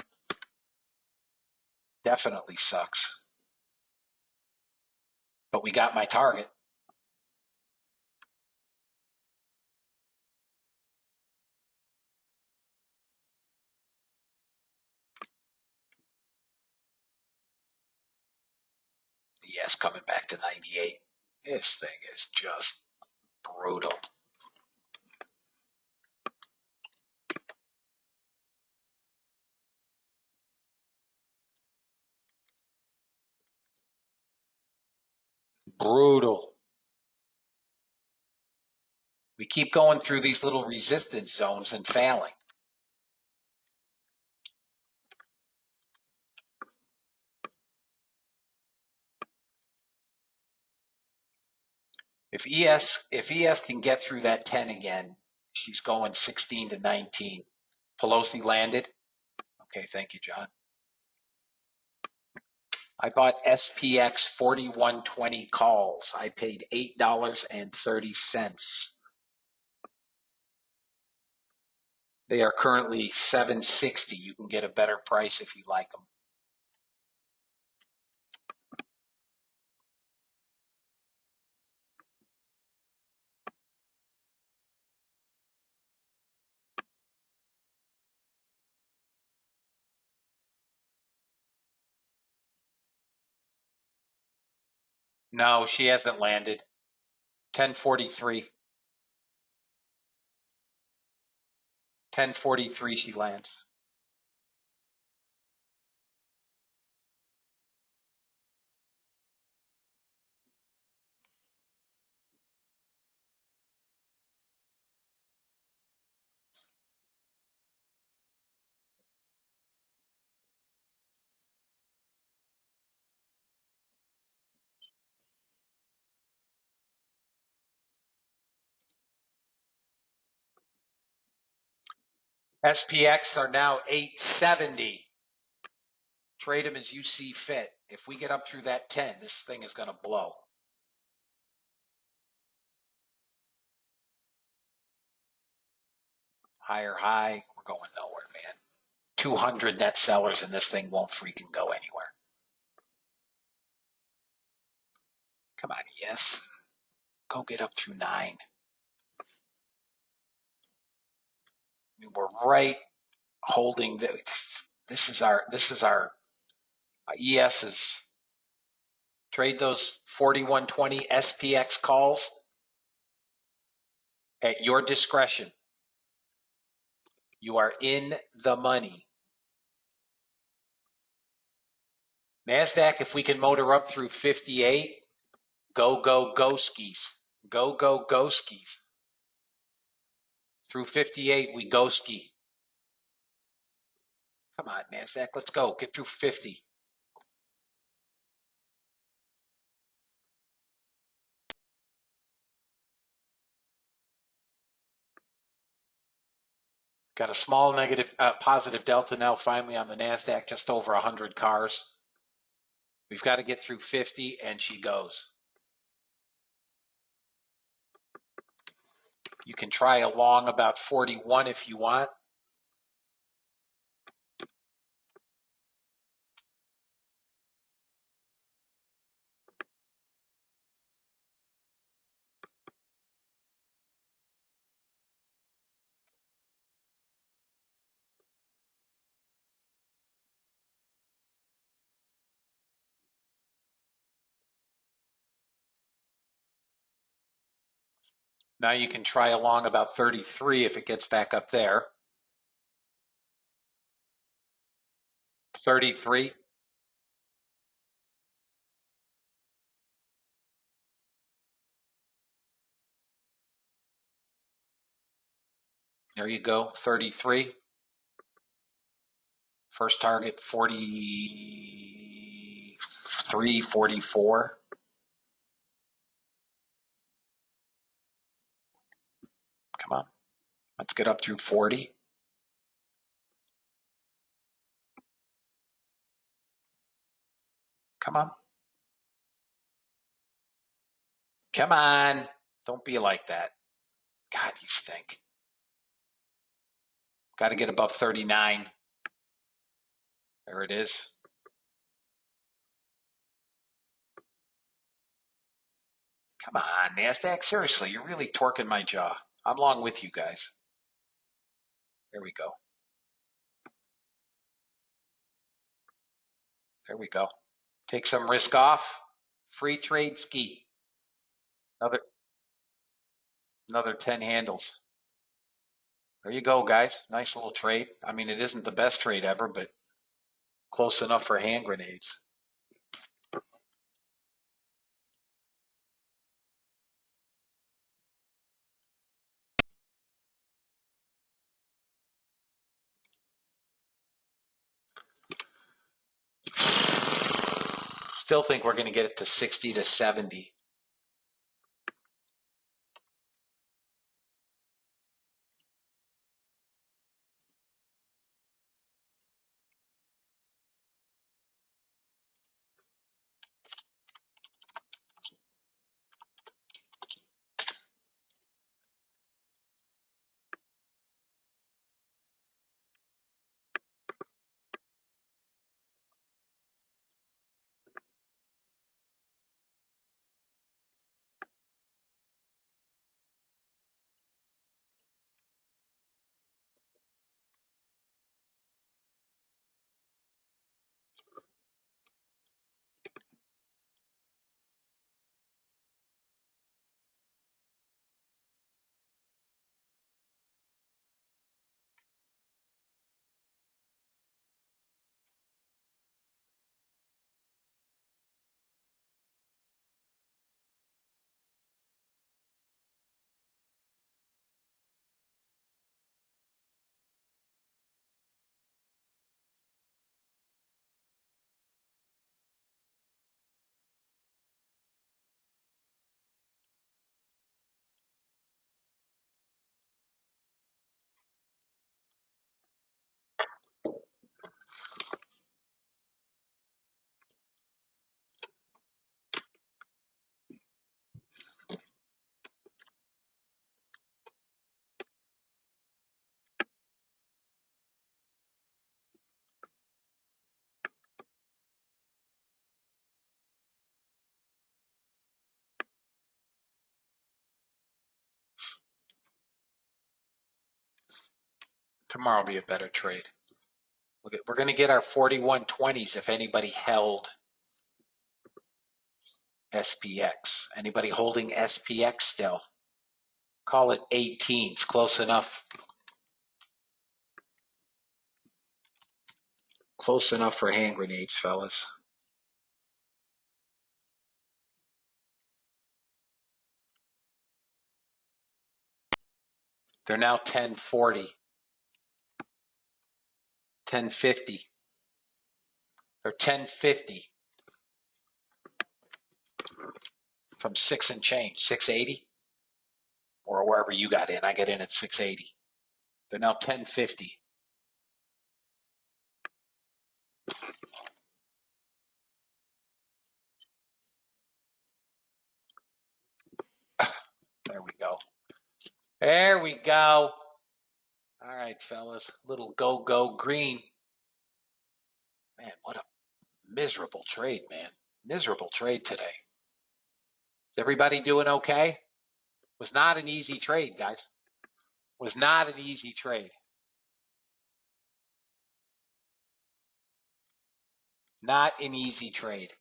Definitely sucks. But we got my target. Yes, coming back to 98. This thing is just brutal. Brutal. We keep going through these little resistance zones and failing. If ES can get through that 10 again, she's going 16 to 19. Pelosi landed. Okay, thank you, John. I bought SPX 4120 calls. I paid $8.30. They are currently $7.60. You can get a better price if you like them. No, she hasn't landed. 1043. 1043 she lands. SPX are now 870. Trade them as you see fit. If we get up through that 10, this thing is going to blow. Higher high, we're going nowhere, man. 200 net sellers and this thing won't freaking go anywhere. Come on, yes. Go get up through 9. I mean, we're right holding this is our ES's. Trade those 4120 SPX calls at your discretion. You are in the money. NASDAQ, if we can motor up through 58, go skis. Go skis. Through 58, we go ski. Come on, NASDAQ, let's go. Get through 50. Got a small negative, positive delta now finally on the NASDAQ, just over 100 cars. We've got to get through 50, and she goes. You can try along about 41 if you want. Now you can try along about 33 if it gets back up there. 33. There you go, 33. First target, 43, 44. Come on, let's get up through 40. Come on. Come on. Don't be like that. God, you stink. Got to get above 39. There it is. Come on, NASDAQ. Seriously, you're really torquing my jaw. I'm along with you guys. There we go. There we go. Take some risk off. Free trade ski. Another 10 handles. There you go, guys. Nice little trade. I mean, it isn't the best trade ever, but close enough for hand grenades. Still think we're going to get it to 60 to 70. Tomorrow will be a better trade. We're going to get our 4120s if anybody held SPX. Anybody holding SPX still? Call it 18s, close enough. Close enough for hand grenades, fellas. They're now 1040, 1050. They're 1050 from 6 and change, 680, or wherever you got in. I get in at 680. They're now 1050. There we go. There we go. All right, fellas. Little go green. Man, what a miserable trade, man. Miserable trade today. Is everybody doing okay? Was not an easy trade, guys. Was not an easy trade. Not an easy trade.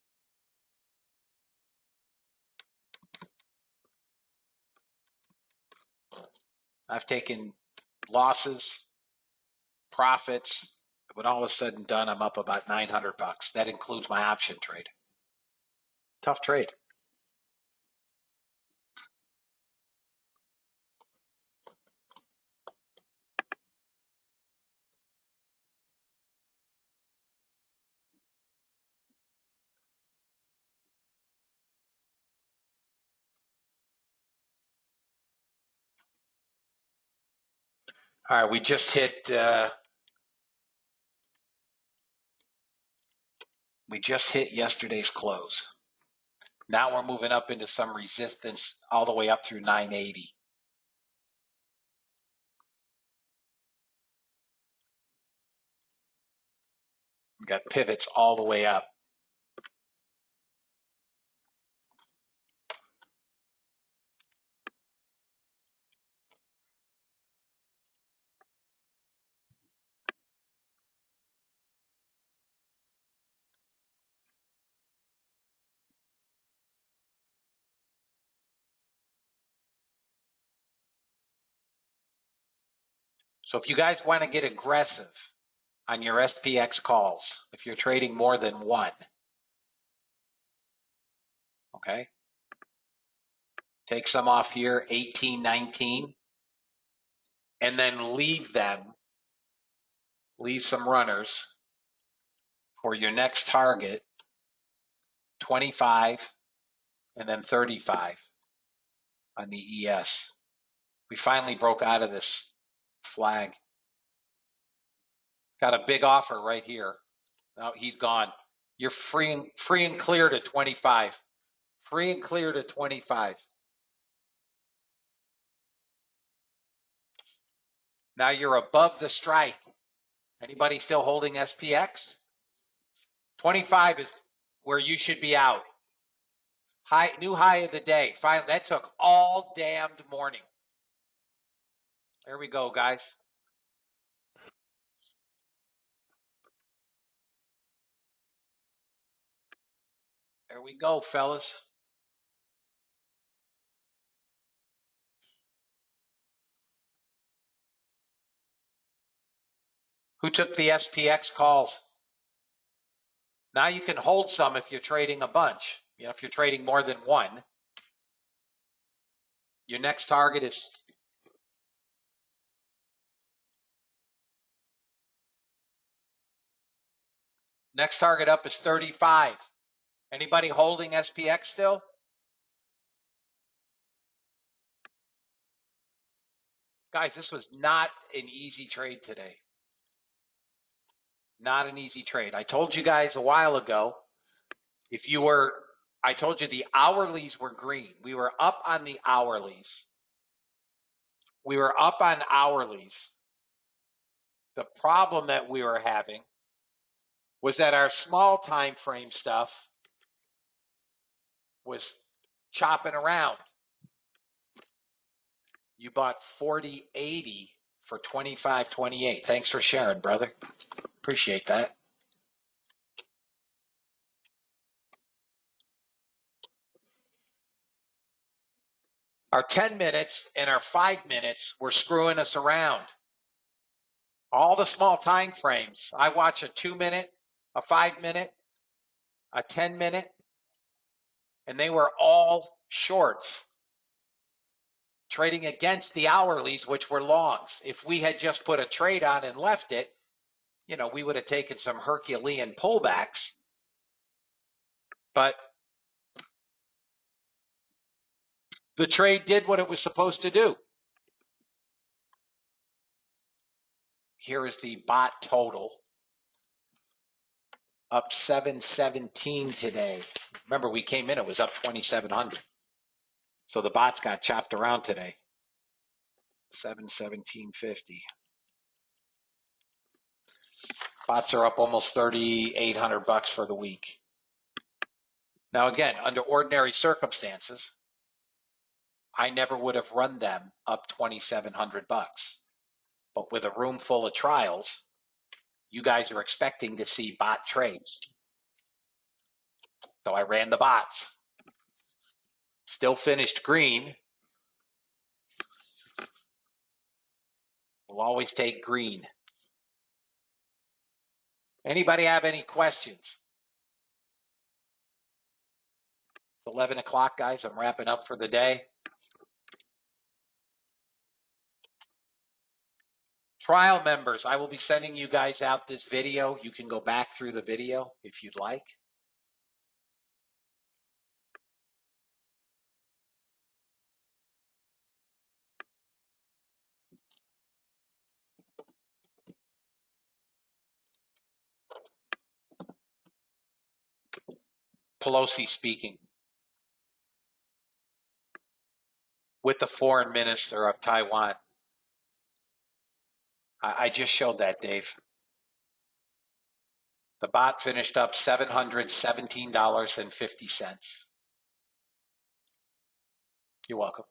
I've taken losses, profits. When all is said and done, I'm up about $900. That includes my option trade. Tough trade. All right, we just hit yesterday's close. Now we're moving up into some resistance all the way up through 980. We got pivots all the way up. So if you guys want to get aggressive on your SPX calls, if you're trading more than one, okay, take some off here, 18, 19, and then leave some runners for your next target, 25 and then 35 on the ES. We finally broke out of this flag. Got a big offer right here. No, he's gone. You're free and clear to 25. Free and clear to 25. Now you're above the strike. Anybody still holding SPX? 25 is where you should be out. New high of the day. Finally, that took all damned morning. There we go, guys. There we go, fellas. Who took the SPX calls? Now you can hold some if you're trading a bunch. You know, if you're trading more than one. Your next target is up is 35. Anybody holding SPX still? Guys, this was not an easy trade today. Not an easy trade. I told you guys a while ago, I told you the hourlies were green. We were up on the hourlies. The problem that we were having was that our small time frame stuff was chopping around. You bought 40.80 for 25.28. Thanks for sharing, brother. Appreciate that. Our 10 minutes and our 5 minutes were screwing us around. All the small time frames. I watch a 2 minute, a 5 minute, a 10 minute, and they were all shorts, trading against the hourlies, which were longs. If we had just put a trade on and left it, we would have taken some Herculean pullbacks. But the trade did what it was supposed to do. Here is the bot total. Up 717 today. Remember, we came in, it was up 2,700. So the bots got chopped around today. 717.50. Bots are up almost 3,800 bucks for the week. Now, again, under ordinary circumstances, I never would have run them up 2,700 bucks. But with a room full of trials, you guys are expecting to see bot trades. So I ran the bots. Still finished green. We'll always take green. Anybody have any questions? It's 11 o'clock, guys. I'm wrapping up for the day. Trial members, I will be sending you guys out this video. You can go back through the video if you'd like. Pelosi speaking with the foreign minister of Taiwan. I just showed that, Dave. The bot finished up $717.50. You're welcome.